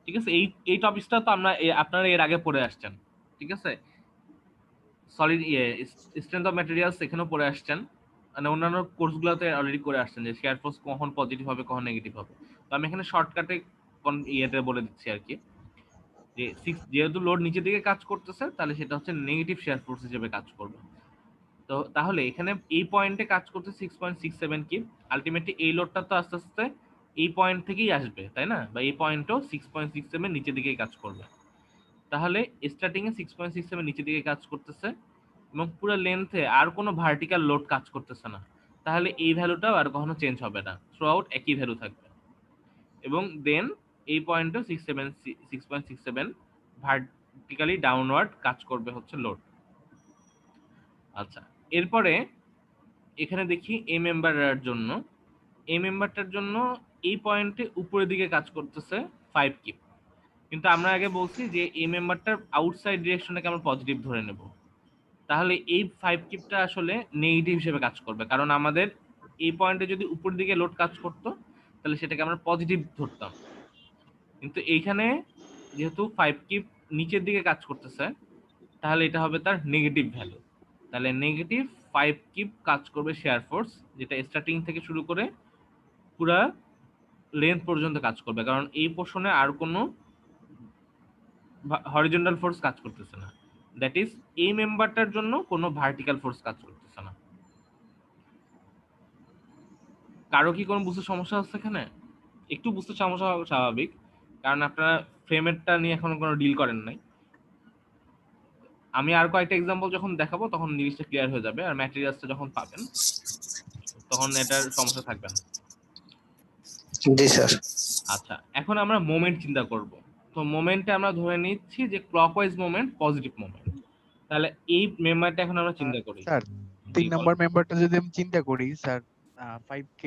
ঠিক আছে, এই টপিকটা তো আমরা আপনারা এর আগে পড়ে আসছেন। ঠিক আছে, সলিড স্ট্রেংথ অফ ম্যাটেরিয়ালস এখানেও পড়ে আসছেন, মানে অন্যান্য কোর্সগুলোতে অলরেডি করে আসছেন যে শেয়ার ফোর্স কখন পজিটিভ হবে কখন নেগেটিভ হবে। তো আমি এখানে শর্টকাটে ইয়েতে বলে দিচ্ছি আর কি, যে যেহেতু লোড নিচের দিকে কাজ করতেছে তাহলে সেটা হচ্ছে নেগেটিভ শেয়ার ফোর্স হিসেবে কাজ করবে। তো তাহলে এখানে এই পয়েন্টে কাজ করতে 6.67 কি, আলটিমেটলি এই লোডটা তো আস্তে আস্তে এই পয়েন্ট থেকেই আসবে, তাই না? বা এই পয়েন্টও 6.67 নিচের দিকেই কাজ করবে। তাহলে স্টার্টিং এ 6.67 নিচের দিকে কাজ করতেছে এবং পুরো লেন্থে আর কোনো ভার্টিক্যাল লোড কাজ করতেছে না। তাহলে এই ভ্যালুটাও আর কখনো চেঞ্জ হবে না, থ্রু আউট একই ভ্যালু থাকবে। এবং দেন এই পয়েন্টও 6.67 ভার্টিক্যালি ডাউনওয়ার্ড কাজ করবে হচ্ছে লোড। আচ্ছা এরপরে এখানে দেখি এই মেম্বারের জন্য, এই মেম্বারটার জন্য এই পয়েন্টে উপরের দিকে কাজ করতেছে 5 কিপ, কিন্তু আমরা আগে বলছি যে এই মেম্বারটার আউটসাইড ডিরেকশনটাকে আমরা পজিটিভ ধরে নেব। তাহলে এই 5 কিপটা আসলে নেগেটিভ হিসেবে কাজ করবে, কারণ আমাদের এই পয়েন্টে যদি উপরের দিকে লোড কাজ করতো তাহলে সেটাকে আমরা পজিটিভ ধরতাম, কিন্তু এইখানে যেহেতু 5 কিপ নিচের দিকে কাজ করতেছে তাহলে এটা হবে তার নেগেটিভ ভ্যালু। তাহলে নেগেটিভ 5 কিপ কাজ করবে শেয়ার ফোর্স, যেটা স্টার্টিং থেকে শুরু করে পুরা লেন্থ পর্যন্ত কাজ করবে, কারণ এই পোর্শনে আর কোনো হরিজন্টাল ফোর্স কাজ করতেছে না। দ্যাট ইজ এই মেম্বারটার জন্য কোনো ভার্টিক্যাল ফোর্স কাজ করতেছে না। কারো কি কোনো বুঝতে সমস্যা হচ্ছে এখানে? একটু বুঝতে সমস্যা হওয়া স্বাভাবিক, কারণ আপনারা ফ্রেমেরটা নিয়ে এখন কোনো ডিল করেন নাই। আমি আর কয়েকটা এক্সাম্পল যখন দেখাবো তখন জিনিসটা ক্লিয়ার হয়ে যাবে, আর ম্যাটেরিয়ালসটা যখন পাবেন তখন এটার সমস্যা থাকবে না। জি স্যার। আচ্ছা এখন আমরা মোমেন্ট চিন্তা করব। তো মোমেন্টে আমরা ধরে নিচ্ছি যে ক্লকওয়াইজ মোমেন্ট পজিটিভ মোমেন্ট। তাহলে এই মেম্বারটা এখন আমরা চিন্তা করি। স্যার 3 নাম্বার মেম্বারটা যদি আমি চিন্তা করি স্যার, 5k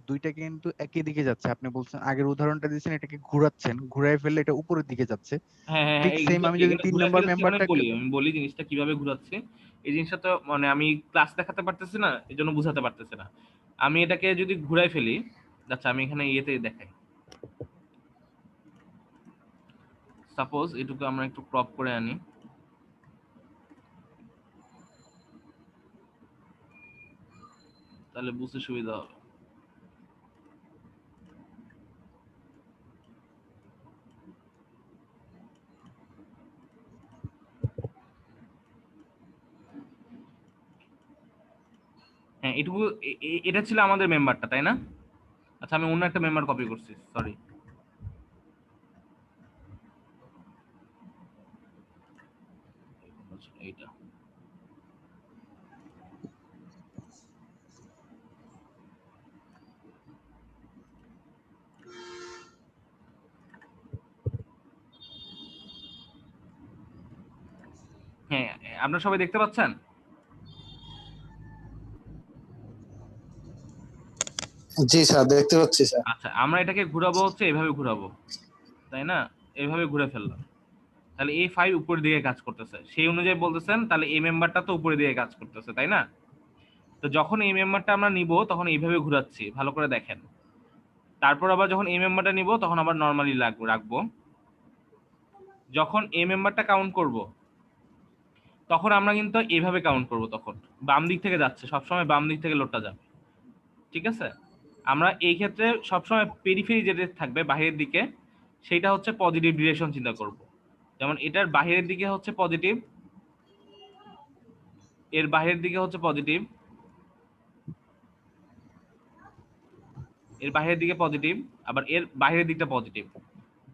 দুইটা কিন্তু একই দিকে যাচ্ছে। আপনি বলছেন আগের উদাহরণটা দিয়েছেন এটাকে ঘোরাচ্ছেন, ঘুরায় ফেললে এটা উপরের দিকে যাচ্ছে। হ্যাঁ হ্যাঁ ঠিক সেম আমি যদি 3 নাম্বার মেম্বারটাকে আমি বলি জিনিসটা কিভাবে ঘোরাচ্ছে। এই জিনিসটা তো মানে আমি ক্লাস দেখাতে পারতেছি না, এই জন্য বুঝাতে পারতেছি না। আমি এটাকে যদি ঘুরাই ফেলি, আচ্ছা আমি এখানে ইয়েতে দেখাই, সাপোজ এটুকু আমরা একটু ক্রপ করে আনি। তাহলে বুঝতে সুবিধা হবে। হ্যাঁ এটুকু এটা ছিল আমাদের মেম্বারটা, তাই না? আচ্ছা আমি অন্য একটা মেম্বার কপি করছি, সরি। এইটা হ্যাঁ আপনারা সবাই দেখতে পাচ্ছেন? জি স্যার, দেখতে পাচ্ছি স্যার। আচ্ছা আমরা এটাকে ঘুরাবো হচ্ছে এভাবে ঘুরাবো, তাই না? এভাবে ঘুরে ফেললাম। তাহলে এই 5 উপরের দিকে কাজ করতেছে, সেই অনুযায়ী বলতেছেন তাহলে এই মেম্বারটা তো উপরের দিকে কাজ করতেছে, তাই না? তো যখন এই মেম্বারটা আমরা নিব তখন এইভাবে ঘুরাচ্ছি, ভালো করে দেখেন। তারপর আবার যখন এই মেম্বারটা নিব তখন আবার নরমালি রাখবো। যখন এই মেম্বারটা কাউন্ট করব তখন আমরা কিন্তু এইভাবে কাউন্ট করব, তখন বাম দিক থেকে যাচ্ছে, সবসময় বাম দিক থেকে লোডটা যাবে। ঠিক আছে, আমরা এই ক্ষেত্রে সবসময় পেরিফেরি যেটা থাকবে বাহিরের দিকে সেটা হচ্ছে পজিটিভ ডিরেকশন চিন্তা করব। যেমন এটার বাহিরের দিকে হচ্ছে পজিটিভ, এর বাহিরের দিকে হচ্ছে পজিটিভ, এর বাহিরের দিকে পজিটিভ, আবার এর বাহিরের দিকটা পজিটিভ।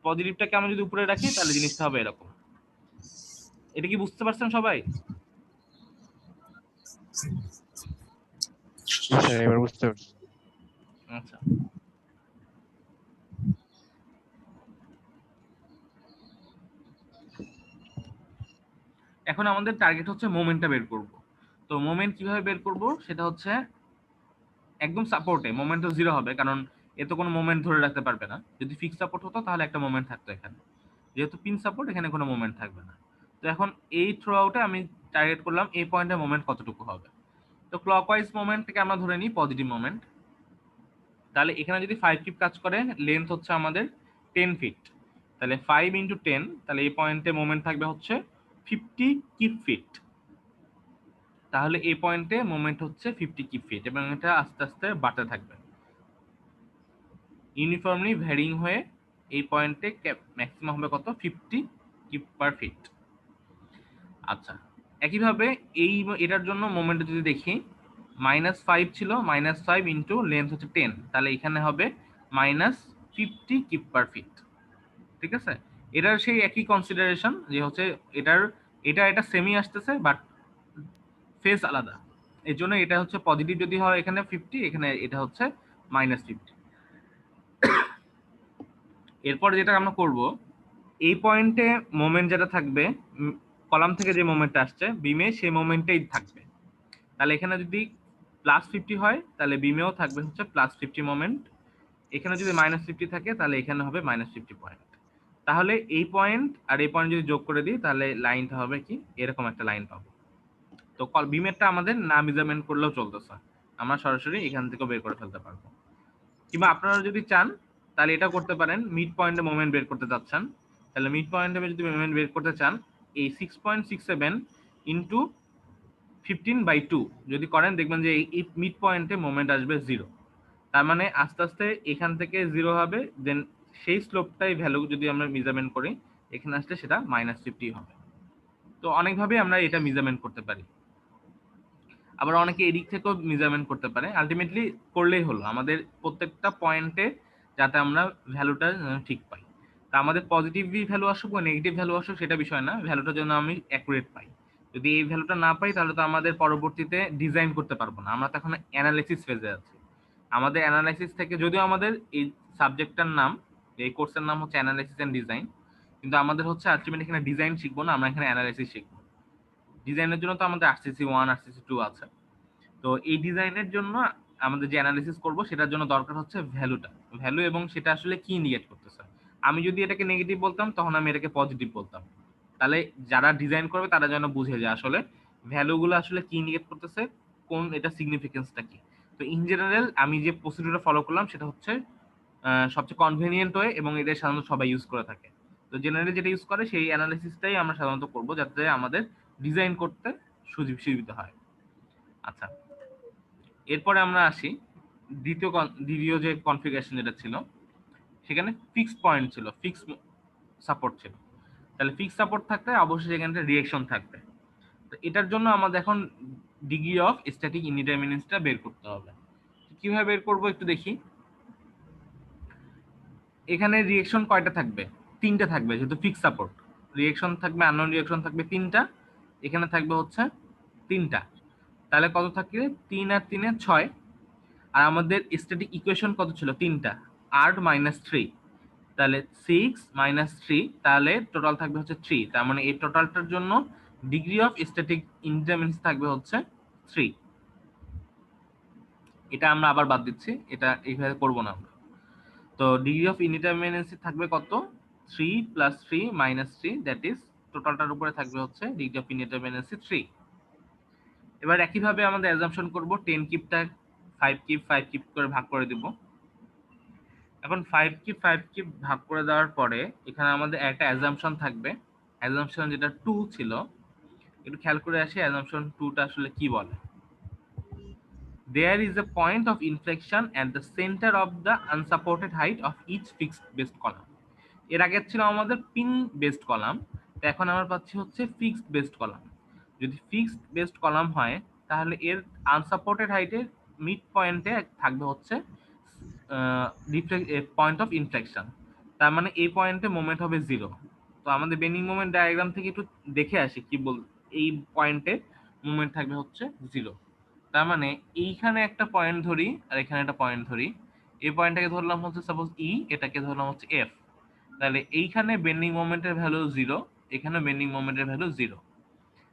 পজিটিভটাকে আমরা যদি উপরে রাখি তাহলে জিনিসটা হবে এরকম। এটা কি বুঝতে পারছেন সবাই? জি স্যার, এবার বুঝতে পারছি। আচ্ছা, এখন আমাদের টার্গেট হচ্ছে মোমেন্টটা বের করব। তো মোমেন্ট কিভাবে বের করব সেটা হচ্ছে একদম সাপোর্টে মোমেন্ট তো জিরো হবে, কারণ এ তো কোনো মোমেন্ট ধরে রাখতে পারবে না। যদি ফিক্স সাপোর্ট হতো তাহলে একটা মোমেন্ট থাকতো এখানে, যেহেতু পিন সাপোর্ট এখানে কোনো মোমেন্ট থাকবে না। তো এখন এই থ্রু আউটে আমি টার্গেট করলাম এই পয়েন্টে মোমেন্ট কতটুকু হবে। তো ক্লকওয়াইজ মোমেন্টকে আমরা ধরে নিই পজিটিভ মোমেন্ট। তাহলে এখানে যদি 5 কিপ কাজ করে, লেন্থ হচ্ছে আমাদের 10 ফিট, তাহলে 5 ইন্টু 10, তাহলে এই পয়েন্টে মোমেন্ট থাকবে হচ্ছে 50 কিপ ফিট। তাহলে এই পয়েন্টে মোমেন্ট হচ্ছে 50 কিপ ফিট এবং এটা আস্তে আস্তে বাড়তে থাকবে ইউনিফর্মলি ভ্যারিং হয়ে। এই পয়েন্টে ম্যাক্সিমাম হবে কত? 50 কিপ পার ফিট। আচ্ছা, একইভাবে এটার জন্য মোমেন্ট যদি দেখি, -5 ছিল, -5 ইন্টু লেন্থ হচ্ছে 10, তাহলে এখানে হবে -50 কিপ পার ফিট। ঠিক আছে, এটার সেই একই কনসিডারেশন যে হচ্ছে এটা সেমি আসতেছে বাট ফেস আলাদা, এর জন্য এটা হচ্ছে পজিটিভ যদি হয় এখানে 50, এখানে এটা হচ্ছে -50। এরপর যেটা আমরা করব, এই পয়েন্টে মোমেন্ট যেটা থাকবে, কলাম থেকে যে মোমেন্টটা আসছে বিমে, সেই মোমেন্টেই থাকবে। তাহলে এখানে যদি +50 হয় তাহলে বিমেও থাকবে হচ্ছে +50 মোমেন্ট। এখানে যদি -50 থাকে তাহলে এখানে হবে -50 পয়েন্ট। তাহলে এই পয়েন্ট আর এই পয়েন্ট যদি যোগ করে দিই তাহলে লাইনটা হবে কি, এরকম একটা লাইন পাবো। তো বিমেরটা আমাদের না মেজারমেন্ট করলেও চলতেছে, আমরা সরাসরি এখান থেকে বের করে ফেলতে পারবো। কিংবা আপনারা যদি চান তাহলে এটা করতে পারেন, মিড পয়েন্টে মোমেন্ট বের করতে চাচ্ছেন, তাহলে মিড পয়েন্টে যদি মোমেন্ট বের করতে চান, এই 6.67 ইন্টু 15/2 যদি করেন, দেখবেন যে এই মিড পয়েন্টে মোমেন্ট আসবে 0। তার মানে আস্তে আস্তে এখান থেকে 0 হবে, দেন সেই স্লোপটাই ভ্যালু যদি আমরা মেজারমেন্ট করি, এখানে আসলে সেটা -50 হবে। তো অনেকভাবে আমরা এটা মেজারমেন্ট করতে পারি, আবার অনেকে এদিক থেকেও মেজারমেন্ট করতে পারে। আলটিমেটলি করলেই হলো আমাদের প্রত্যেকটা পয়েন্টে যাতে আমরা ভ্যালুটা ঠিক পাই। তা আমাদের পজিটিভ ভ্যালু আসুক বা নেগেটিভ ভ্যালু আসুক সেটা বিষয় না, ভ্যালুটা যেন আমি অ্যাকুরেট পাই। যদি এই ভ্যালুটা না পাই তাহলে তো আমাদের পরবর্তীতে ডিজাইন করতে পারবো না, আমরা তো এখন অ্যানালাইসিস ফেজে আছি। আমাদের অ্যানালাইসিস থেকে, যদিও আমাদের এই সাবজেক্টটার নাম, এই কোর্সের নাম হচ্ছে অ্যানালাইসিস এন্ড ডিজাইন, কিন্তু আমাদের হচ্ছে আলটিমেটলি এখানে ডিজাইন শিখবো না, আমরা এখানে অ্যানালাইসিস শিখবো। ডিজাইনের জন্য তো আমাদের আরসিসি 1 আরসিসি 2 আছে। তো এই ডিজাইনের জন্য আমাদের যে অ্যানালিসিস করব সেটার জন্য দরকার হচ্ছে ভ্যালু, এবং সেটা আসলে কি ইন্ডিকেট করতেছে। আমি যদি এটাকে নেগেটিভ বলতাম তখন আমি এটাকে পজিটিভ বলতাম, তাহলে যারা ডিজাইন করবে তারা যেন বুঝে যায় আসলে ভ্যালুগুলো আসলে কি ইন্ডিকেট করতেছে, কোন এটা সিগনিফিকেন্সটা কি। তো ইন জেনারেল আমি যে প্রসিডিউরটা ফলো করলাম সেটা হচ্ছে সবচেয়ে কনভেনিয়েন্ট ওয়ে, এবং এটা সাধারণত সবাই ইউজ করে থাকে। তো জেনারেলি যেটা ইউজ করে সেই অ্যানালিসিসটাই আমরা সাধারণত করব যাতে আমাদের ডিজাইন করতে সুবিধা হয়। আচ্ছা, এরপরে আমরা আসি দ্বিতীয় যে কনফিগারেশন যেটা ছিল, সেখানে ফিক্সড পয়েন্ট ছিল, ফিক্স সাপোর্ট ছিল। তাহলে ফিক্স সাপোর্ট থাকলে অবশ্যই এখানে রিঅ্যাকশন থাকবে। তো এটার জন্য আমাদের এখন ডিগ্রি অফ স্ট্যাটিক ইনডিটারমিনেন্সটা বের করতে হবে। কিভাবে বের করব একটু দেখি। এখানে রিঅ্যাকশন কয়টা থাকবে? 3টা থাকবে, যেহেতু ফিক্স সাপোর্ট। রিঅ্যাকশন থাকবে, আননোন রিঅ্যাকশন থাকবে 3টা, এখানে থাকবে হচ্ছে 3টা। তাহলে কত থাকবে? 3 আর 3 এ 6। আর আমাদের স্ট্যাটিক ইকুয়েশন কত ছিল? 3টা, r - 3, তাহলে 6 - 3, তাহলে টোটাল থাকবে হচ্ছে 3। তার মানে এই টোটালটার জন্য ডিগ্রি অফ স্ট্যাটিক ইনডিটারমিনেন্স থাকবে হচ্ছে 3। এটা আমরা আবার বাদ দিচ্ছি, এটা এইভাবে করব না আমরা। তো ডিগ্রি অফ ইনডিটারমিনেন্সি থাকবে কত? 3 + 3 - 3, দ্যাট ইজ টোটালটার উপরে থাকবে হচ্ছে ডিগ্রি অফ ইনডিটারমিনেন্সি 3। এবার একইভাবে আমাদের অ্যাজাম্পশন করব 10 কিপটা 5 কিপ করে ভাগ করে দিব। এখন 5 কিপ ভাগ করে দেওয়ার পরে এখানে আমাদের একটা অ্যাজাম্পশন থাকবে, অ্যাজাম্পশন যেটা 2 ছিল, একটু খেয়াল করে আসি অ্যাজাম্পশন 2টা আসলে কি বলে। There is a point of inflection at the center of the unsupported height of each fixed based column. এর আগে ছিল আমাদের পিন বেসড কলাম, তো এখন আমরা পাচ্ছি হচ্ছে ফিক্সড বেসড কলাম। যদি ফিক্সড বেসড কলাম হয় তাহলে এর আনসাপোর্টেড হাইটের মিড পয়েন্টে থাকবে হচ্ছে পয়েন্ট অফ ইনফ্লেকশন। তার মানে এই পয়েন্টে মোমেন্ট হবে 0। তো আমাদের বেন্ডিং মোমেন্ট ডায়াগ্রাম থেকে একটু দেখে আসি কি বল। এই পয়েন্টে মোমেন্ট থাকবে হচ্ছে 0। তার মানে এইখানে একটা পয়েন্ট ধরি আর এখানে একটা পয়েন্ট ধরি। এই পয়েন্টটাকে ধরলাম হচ্ছে সাপোজ ই, এটাকে ধরলাম হচ্ছে এফ। তাহলে এইখানে বেন্ডিং মোমেন্টের ভ্যালু 0, এখানে বেন্ডিং মোমেন্টের ভ্যালু 0।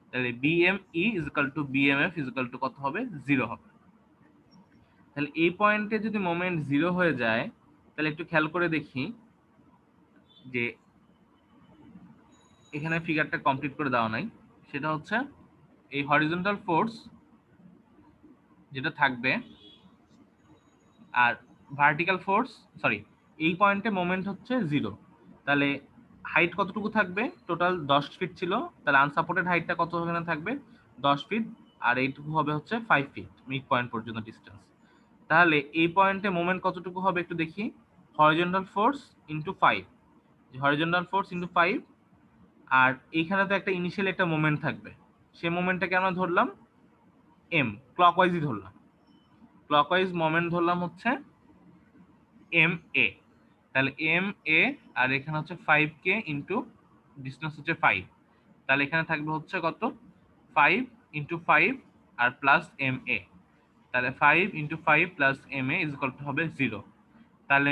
তাহলে BME is equal two BMF is equal two কত হবে? 0 হবে। তাহলে এই পয়েন্টে যদি মোমেন্ট 0 হয়ে যায়, তাহলে একটু খেয়াল করে দেখি যে এখানে ফিগারটা কমপ্লিট করে দেওয়া নাই। সেটা হচ্ছে এই হরিজন্টাল ফোর্স যেটা থাকবে আর ভার্টিক্যাল ফোর্স, সরি, এই পয়েন্টে মোমেন্ট হচ্ছে 0। তাহলে হাইট কতটুকু থাকবে? টোটাল 10 ফিট ছিল, তাহলে আনসাপোর্টেড হাইটটা কত এখানে থাকবে? 10 ফিট, আর এইটুকু হবে হচ্ছে 5 ফিট মিড পয়েন্ট পর্যন্ত ডিস্টেন্স। তাহলে এই পয়েন্টে মোমেন্ট কতটুকু হবে একটু দেখি। Horizontal force into 5, horizontal force into 5, আর এইখানে তো একটা ইনিশিয়াল একটা মোমেন্ট থাকবে, সেই মোমেন্টটাকে আমরা ধরলাম এম, ক্লকওয়াইজই ধরলাম। ক্লকওয়াইজ মোমেন্ট ধরলাম হচ্ছে এম এ। তাহলে এম এ আর এখানে হচ্ছে 5k ইন্টু ডিস্টেন্স হচ্ছে 5। তাহলে এখানে থাকবে হচ্ছে কত? 5 ইন্টু 5 আর প্লাস এম এ। তাহলে 5 into 5 plus M A is equal to হবে 0। তাহলে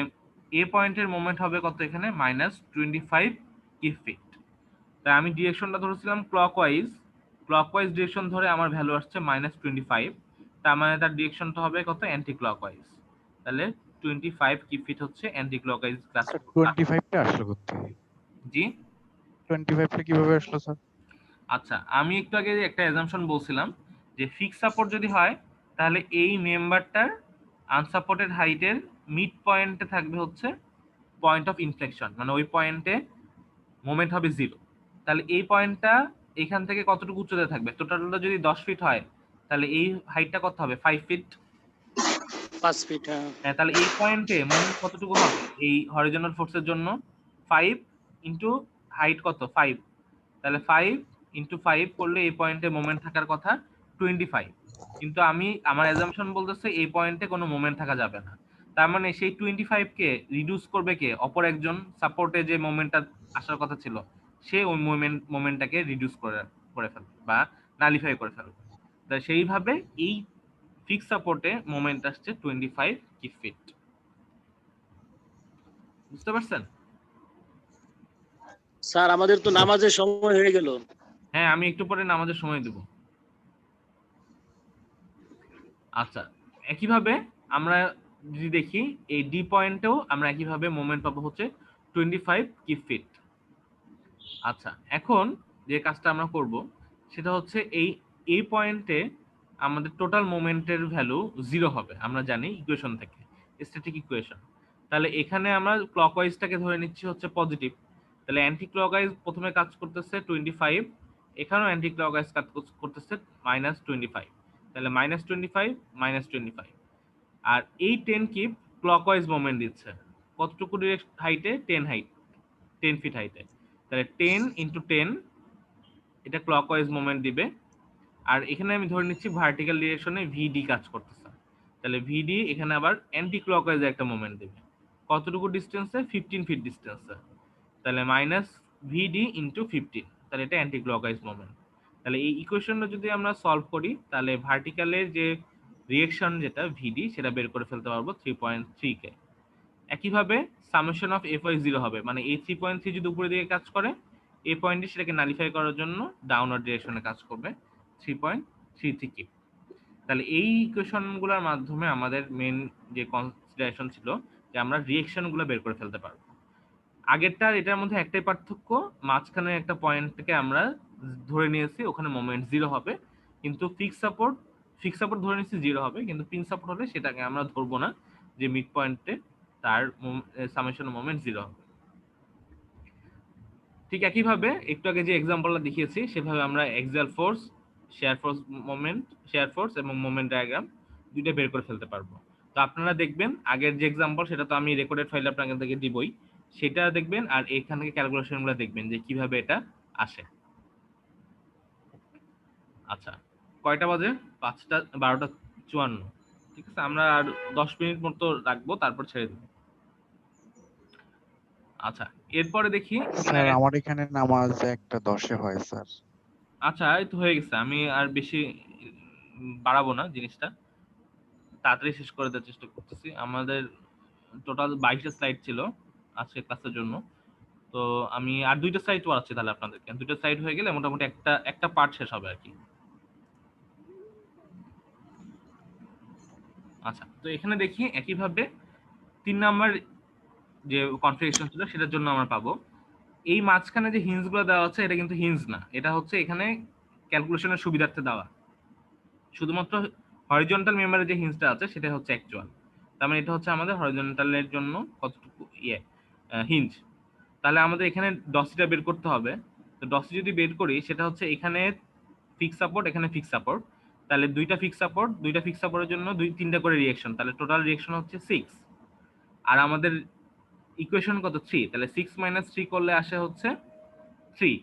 এ পয়েন্টের মোমেন্ট হবে কত এখানে? -25 কিপ ফিট। তাই আমি ডিরেকশনটা ধরেছিলাম ক্লকওয়াইজ, ক্লকওয়াইজ ডিরেকশন ধরে আমার ভ্যালু আসছে -25। তার মানে তার ডিরেকশনটা হবে কত? Anti clockwise. তাহলে 25 কিপ ফিট হচ্ছে অ্যান্টি ক্লকওয়াইজ ক্লাস। 25 টা আসলো কোত্থেকে? জি 25 টা কিভাবে আসলো স্যার? আচ্ছা, আমি একটু আগে একটা অ্যাজাম্পশন বলছিলাম যে ফিক্স সাপোর্ট যদি হয়, তাহলে এই মেম্বারটার আনসাপোর্টেড হাইটের মিড পয়েন্টে থাকবে হচ্ছে পয়েন্ট অফ ইনফ্লেকশন, মানে ওই পয়েন্টে মোমেন্ট হবে 0। তাহলে এই পয়েন্টটা এখান থেকে কতটুকু উচ্চতায় থাকবে? টোটালটা যদি 10 ফিট হয়, তাহলে এই হাইটটা কত হবে? 5 ফিট। 5 ফিট, হ্যাঁ। হ্যাঁ, তাহলে এই পয়েন্টে মোমেন্ট কতটুকু হবে এই হরিজন্টাল ফোর্সের জন্য? 5 ইন্টু হাইট কত? 5। তাহলে 5 ইন্টু 5 করলে এই পয়েন্টে মোমেন্ট থাকার কথা 25। কিন্তু আমি আমার অ্যাজাম্পশন বলতেছে এই পয়েন্টে কোনো মোমেন্ট থাকা যাবে না। তার মানে সেই 25 কে রিডিউস করবে কে? অপর একজন সাপোর্টে যে মোমেন্টটা আসার কথা ছিল, সে ওই মোমেন্টটাকে রিডিউস করে ফেলবে বা নালিফাই করে ফেলবে। তা সেইভাবে এই ফিক্স সাপোর্টে মোমেন্ট আসছে 25 কিপ ফিট। বুঝতে পারছেন? স্যার আমাদের তো নামাজের সময় হয়ে গেল। হ্যাঁ, আমি একটু পরে নামাজের সময় দেব। আচ্ছা, একইভাবে আমরা যদি দেখি এই ডি পয়েন্টেও আমরা একইভাবে মোমেন্ট পাবো হচ্ছে 25 কিপ ফিট। আচ্ছা, এখন যে কাজটা আমরা করব সেটা হচ্ছে এই পয়েন্টে আমাদের টোটাল মোমেন্টের ভ্যালু 0 হবে, আমরা জানি ইকুয়েশন থেকে, স্ট্যাটিক ইকুয়েশন। তাহলে এখানে আমরা ক্লকওয়াইজটাকে ধরে নিচ্ছি হচ্ছে পজিটিভ। তাহলে অ্যান্টি ক্লকওয়াইজ প্রথমে কাজ করতেছে 25, এখানেও অ্যান্টি ক্লকওয়াইজ কাজ করতেছে -25। তাহলে -25 -25, আর এই 10 কিপ ক্লকওয়াইজ মোমেন্ট দিচ্ছে কতটুকু হাইটে? 10 ফিট হাইটে। তাহলে 10 ইন্টু 10 এটা ক্লকওয়াইজ মোমেন্ট দিবে। আর এখানে আমি ধরে নিচ্ছি ভার্টিক্যাল ডিরেকশনে ভিডি কাজ করতেছে। তাহলে ভিডি এখানে আবার অ্যান্টি ক্লকওয়াইজ একটা মোমেন্ট দিবে কতটুকু ডিস্টেন্সে? 15 ফিট ডিস্টেন্সে। তাহলে মাইনাস ভিডি ইন্টু 15, তাহলে এটা অ্যান্টি ক্লকওয়াইজ মোমেন্ট। তাহলে এই ইকুয়েশনটা যদি আমরা সলভ করি, তাহলে ভার্টিক্যালের যে রিয়েকশন যেটা ভিডি সেটা বের করে ফেলতে পারবো 3.3 কে। একইভাবে সামেশন অফ এফআই 0 হবে, মানে এই 3.3 যদি উপরের দিকে কাজ করে, এই পয়েন্টটি সেটাকে নালিফাই করার জন্য ডাউনওয়ার্ড ডিরেকশনে কাজ করবে 3.3 থেকে। তাহলে এই ইকুয়েশনগুলোর মাধ্যমে আমাদের মেন যে কনসিডারেশন ছিল যে আমরা রিয়েকশনগুলো বের করে ফেলতে পারবো। আগেরটার এটার মধ্যে একটাই পার্থক্য, মাঝখানে একটা পয়েন্টকে আমরা ধরে নিয়েছি ওখানে মোমেন্ট 0 হবে, কিন্তু ফিক্স সাপোর্ট ধরে নিয়েছি 0 হবে, কিন্তু পিন সাপোর্ট হলে সেটাকে আমরা ধরবো না যে মিড পয়েন্টে তার সামেশন মোমেন্ট 0 হবে। ঠিক একইভাবে একটু আগে যে এক্সাম্পলটা দেখিয়েছি সেভাবে আমরা এক্সিয়াল ফোর্স, শেয়ার ফোর্স এবং মোমেন্ট ডায়াগ্রাম দুইটা বের করে ফেলতে পারবো। তো আপনারা দেখবেন আগের যে এক্সাম্পল সেটা তো আমি রেকর্ডেড ফাইল আপনাদেরকে দিবই, সেটা দেখবেন আর এখান থেকে ক্যালকুলেশনগুলো দেখবেন যে কিভাবে এটা আসে। আচ্ছা, কয়টা বাজে? 5টা 12:54। ঠিক আছে, আমরা আর 10 মিনিট মতো রাখবো, তারপর ছেড়ে দেবো। আচ্ছা, এরপরে দেখি এখানে স্যার আমার এখানে নামাজ 1:10 হয় স্যার। আচ্ছা, এই তো হয়ে গেছে। আমি আর বেশি বাড়াবো না জিনিসটা। তাড়াতাড়ি শেষ করে দেওয়ার চেষ্টা করতেছি। আমাদের টোটাল 22 টা স্লাইড ছিল আজকের ক্লাসের জন্য। তো আমি আর 2 টা স্লাইড পড়াচ্ছি তাহলে আপনাদেরকে। 2 টা স্লাইড হয়ে গেলে মোটামুটি একটা পার্ট শেষ হবে আরকি। আচ্ছা, তো এখানে দেখি একইভাবে 3 নাম্বার যে কনফিগারেশন ছিল সেটার জন্য আমরা পাবো। এই মাঝখানে যে হিঞ্জ গুলো দেওয়া আছে এটা কিন্তু হিঞ্জ না। এটা হচ্ছে এখানে ক্যালকুলেশনের সুবিধার্থে দেওয়া। শুধুমাত্র হরিজন্টাল মেম্বারের যে হিঞ্জটা আছে সেটা হচ্ছে অ্যাকচুয়াল। তার মানে এটা হচ্ছে আমাদের হরিজন্টালের জন্য কতটুকু হিঞ্জ। তাহলে আমাদের এখানে ডসিটা বের করতে হবে। তো ডসি যদি বের করি সেটা হচ্ছে এখানে ফিক্স সাপোর্ট, এখানে ফিক্স সাপোর্ট। তাহলে দুইটা ফিক্স সাপোর্টের জন্য 3টা করে রিঅ্যাকশন। তাহলে টোটাল রিঅ্যাকশন হচ্ছে 6। আর আমাদের ইকুয়েশন কত 3, তাহলে 6 - 3 করলে আসে হচ্ছে 3।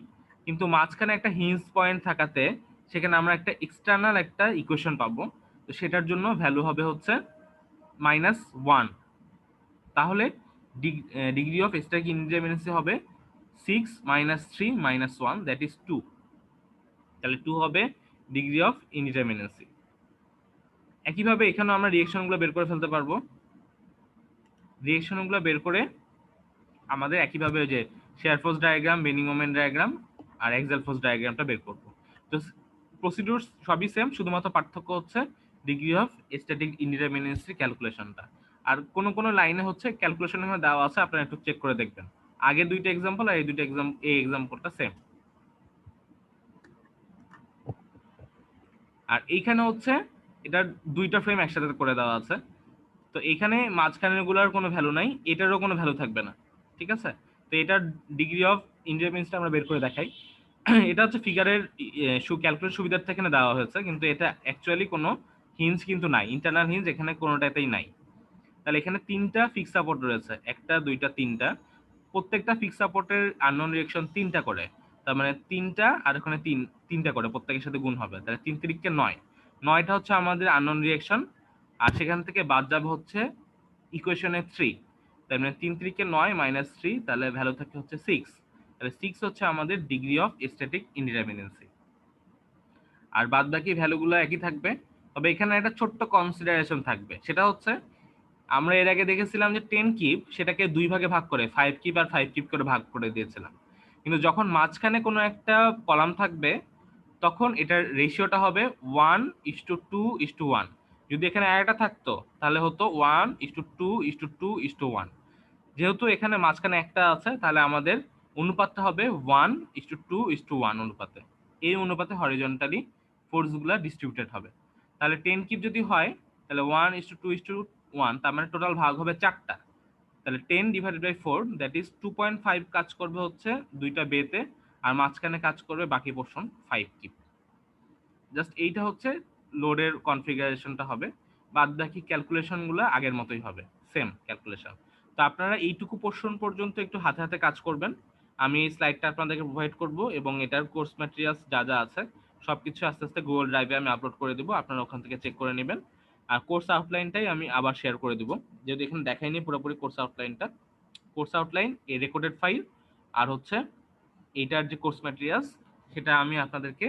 কিন্তু মাঝখানে একটা হিঞ্জ পয়েন্ট থাকাতে সেখানে আমরা একটা এক্সটার্নাল একটা ইকুয়েশন পাবো। তো সেটার জন্য ভ্যালু হবে হচ্ছে -1। তাহলে ডিগ্রি অফ স্ট্যাটিক ইনডিটারমিনেন্সি হবে 6 - 3 - 1 দ্যাট ইজ 2। তাহলে 2 হবে ডিগ্রি অফ ইনডিটারমিনেন্সি। একইভাবে এখানেও আমরা রিঅ্যাকশনগুলো বের করে ফেলতে পারবো। রিঅ্যাকশনগুলো বের করে আমাদের একইভাবে যে shear force diagram, bending moment diagram আর এক্সাল ফোর্স ডায়াগ্রামটা বের করব। তো প্রসিডিউর সবই সেম, শুধুমাত্র পার্থক্য হচ্ছে ডিগ্রি অফ স্ট্যাটিক ইনডিটারমিনেন্সি ক্যালকুলেশনটা। আর কোন লাইনে হচ্ছে ক্যালকুলেশন এখানে দেওয়া আছে, আপনারা একটু চেক করে দেখবেন। আগে 2টা एग्जांपल আর এই एग्जांपलটা সেম। আর এইখানে হচ্ছে এটার 2টা ফ্রেম একসাথে করে দেওয়া আছে। তো এখানে মাঝখানের গুলার কোনো ভ্যালু নাই, এটারও কোনো ভ্যালু থাকবে না। ঠিক আছে? তো এটার ডিগ্রি অফ ইনডিটারমিনেন্সিটা আমরা বের করে দেখাই। এটা হচ্ছে ফিগারের ক্যালকুলেট সুবিধার্থে এখানে দেওয়া হয়েছে, কিন্তু এটা অ্যাকচুয়ালি কোনো হিঞ্জ কিন্তু নাই, ইন্টারনাল হিঞ্জ এখানে কোনোটাতেই নাই। তাহলে এখানে 3টা ফিক্স সাপোর্ট রয়েছে, 1টা 2টা 3টা। প্রত্যেকটা ফিক্স সাপোর্টের আননোন রিঅ্যাকশন 3টা করে। তার মানে 3টা আর ওখানে 3টা করে প্রত্যেকের সাথে গুণ হবে। তাহলে 3 3 কে 9। 9টা হচ্ছে আমাদের আননোন রিঅ্যাকশন। আর সেখান থেকে বাদ যাবে হচ্ছে ইকুয়েশনে 3। তার মানে 3 3 কে 9 - 3, তাহলে ভ্যালু থাকে হচ্ছে 6। তাহলে 6 হচ্ছে আমাদের ডিগ্রি অফ স্ট্যাটিক ইনডিটারমিনেন্সি। আর বাদ বাকি ভ্যালুগুলো একই থাকবে, তবে এখানে একটা ছোট্ট কনসিডারেশন থাকবে। সেটা হচ্ছে আমরা এর আগে দেখেছিলাম যে 10 কিউব সেটাকে 2 ভাগে ভাগ করে 5 কিউব আর 5 কিউব করে ভাগ করে দিয়েছিলাম। কিন্তু যখন মাঝখানে কোনো একটা কলাম থাকবে তখন এটার রেশিওটা হবে 1:2:1। যদি এখানে আরেকটা থাকতো তাহলে হতো 1:2:2:1। যেহেতু এখানে মাঝখানে একটা আছে তাহলে আমাদের অনুপাতটা হবে 1:2:1 অনুপাতে। এই অনুপাতে হরিজন্টালি ফোর্সগুলো ডিস্ট্রিবিউটেড হবে। তাহলে 10 কিউব যদি হয় তাহলে 1:2:1, তার মানে টোটাল ভাগ হবে 4টা। তাহলে 10/4 দ্যাট ইজ 2.5 কাজ করবে হচ্ছে 2টা বেতে, আর মাঝখানে কাজ করবে বাকি পোর্শন 5 কিউব। জাস্ট এইটা হচ্ছে লোডের কনফিগারেশনটা হবে। বাদ বাকি ক্যালকুলেশনগুলো আগের মতোই হবে, সেম ক্যালকুলেশন। তো আপনারা এইটুকু পোর্শন পর্যন্ত একটু হাতে হাতে কাজ করবেন। আমি এই স্লাইডটা আপনাদেরকে প্রোভাইড করব এবং এটার কোর্স ম্যাটেরিয়ালস যা যা আছে সবকিছু আস্তে আস্তে গুগল ড্রাইভে আমি আপলোড করে দেবো, আপনারা ওখান থেকে চেক করে নেবেন। আর কোর্স আউটলাইনটাই আমি আবার শেয়ার করে দেবো, যেহেতু এখানে দেখাইনি পুরোপুরি কোর্স আউটলাইনটা। কোর্স আউটলাইন, এই রেকর্ডেড ফাইল, আর হচ্ছে এইটার যে কোর্স ম্যাটেরিয়ালস সেটা আমি আপনাদেরকে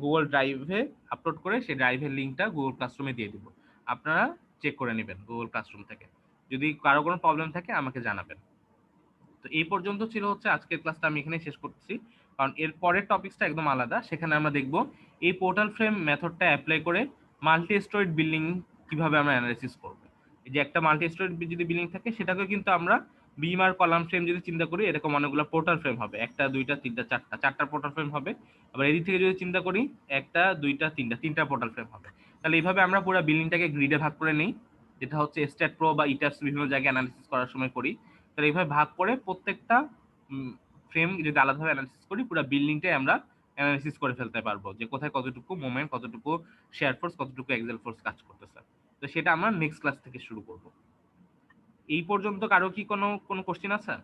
গুগল ড্রাইভে আপলোড করে সেই ড্রাইভের লিঙ্কটা গুগল ক্লাসরুমে দিয়ে দিব। আপনারা চেক করে নেবেন গুগল ক্লাসরুম থেকে। যদি কারো কোনো প্রবলেম থাকে আমাকে জানাবেন। তো এই পর্যন্ত ছিল হচ্ছে আজকের ক্লাসটা, আমি এখানেই শেষ করতেছি, কারণ এর পরের টপিকসটা একদম আলাদা। সেখানে আমরা দেখব এই পোর্টাল ফ্রেম মেথডটা অ্যাপ্লাই করে মাল্টি স্টোরিড বিল্ডিং কিভাবে আমরা অ্যানালাইসিস করব। এই যে একটা মাল্টি স্টোরিড যদি বিল্ডিং থাকে সেটাকে কিন্তু আমরা বিম আর কলাম ফ্রেম যদি চিন্তা করি এরকম অনেকগুলো পোর্টাল ফ্রেম হবে, 1টা 2টা 3টা 4টা, 4টা পোর্টাল ফ্রেম হবে। আবার এদিক থেকে যদি চিন্তা করি 1টা 2টা 3টা, 3টা পোর্টাল ফ্রেম হবে। তাহলে এইভাবে আমরা পুরো বিল্ডিংটাকে গ্রিডে ভাগ করে নিই, যেটা হচ্ছে স্ট্যাট প্রো বা ইটাপস বিভিন্ন জায়গায় অ্যানালাইসিস করার সময় করি। তাহলে এইভাবে ভাগ করে প্রত্যেকটা ফ্রেম যদি আলাদাভাবে অ্যানালাইসিস করি পুরো বিল্ডিংটাই আমরা অ্যানালাইসিস করে ফেলতে পারবো, যে কোথায় কতটুকু মোমেন্ট, কতটুকু শেয়ার ফোর্স, কতটুকু এক্সেল ফোর্স কাজ করতেছে। তো সেটা আমরা নেক্সট ক্লাস থেকে শুরু করব। এই পর্যন্ত কারো কি কোনো কোশ্চেন আছে?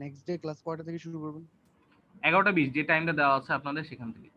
নেক্সট ডে ক্লাস কয়টা থেকে শুরু করবেন? 11টা 20 যে টাইমটা দেওয়া আছে আপনাদের সেখান থেকে।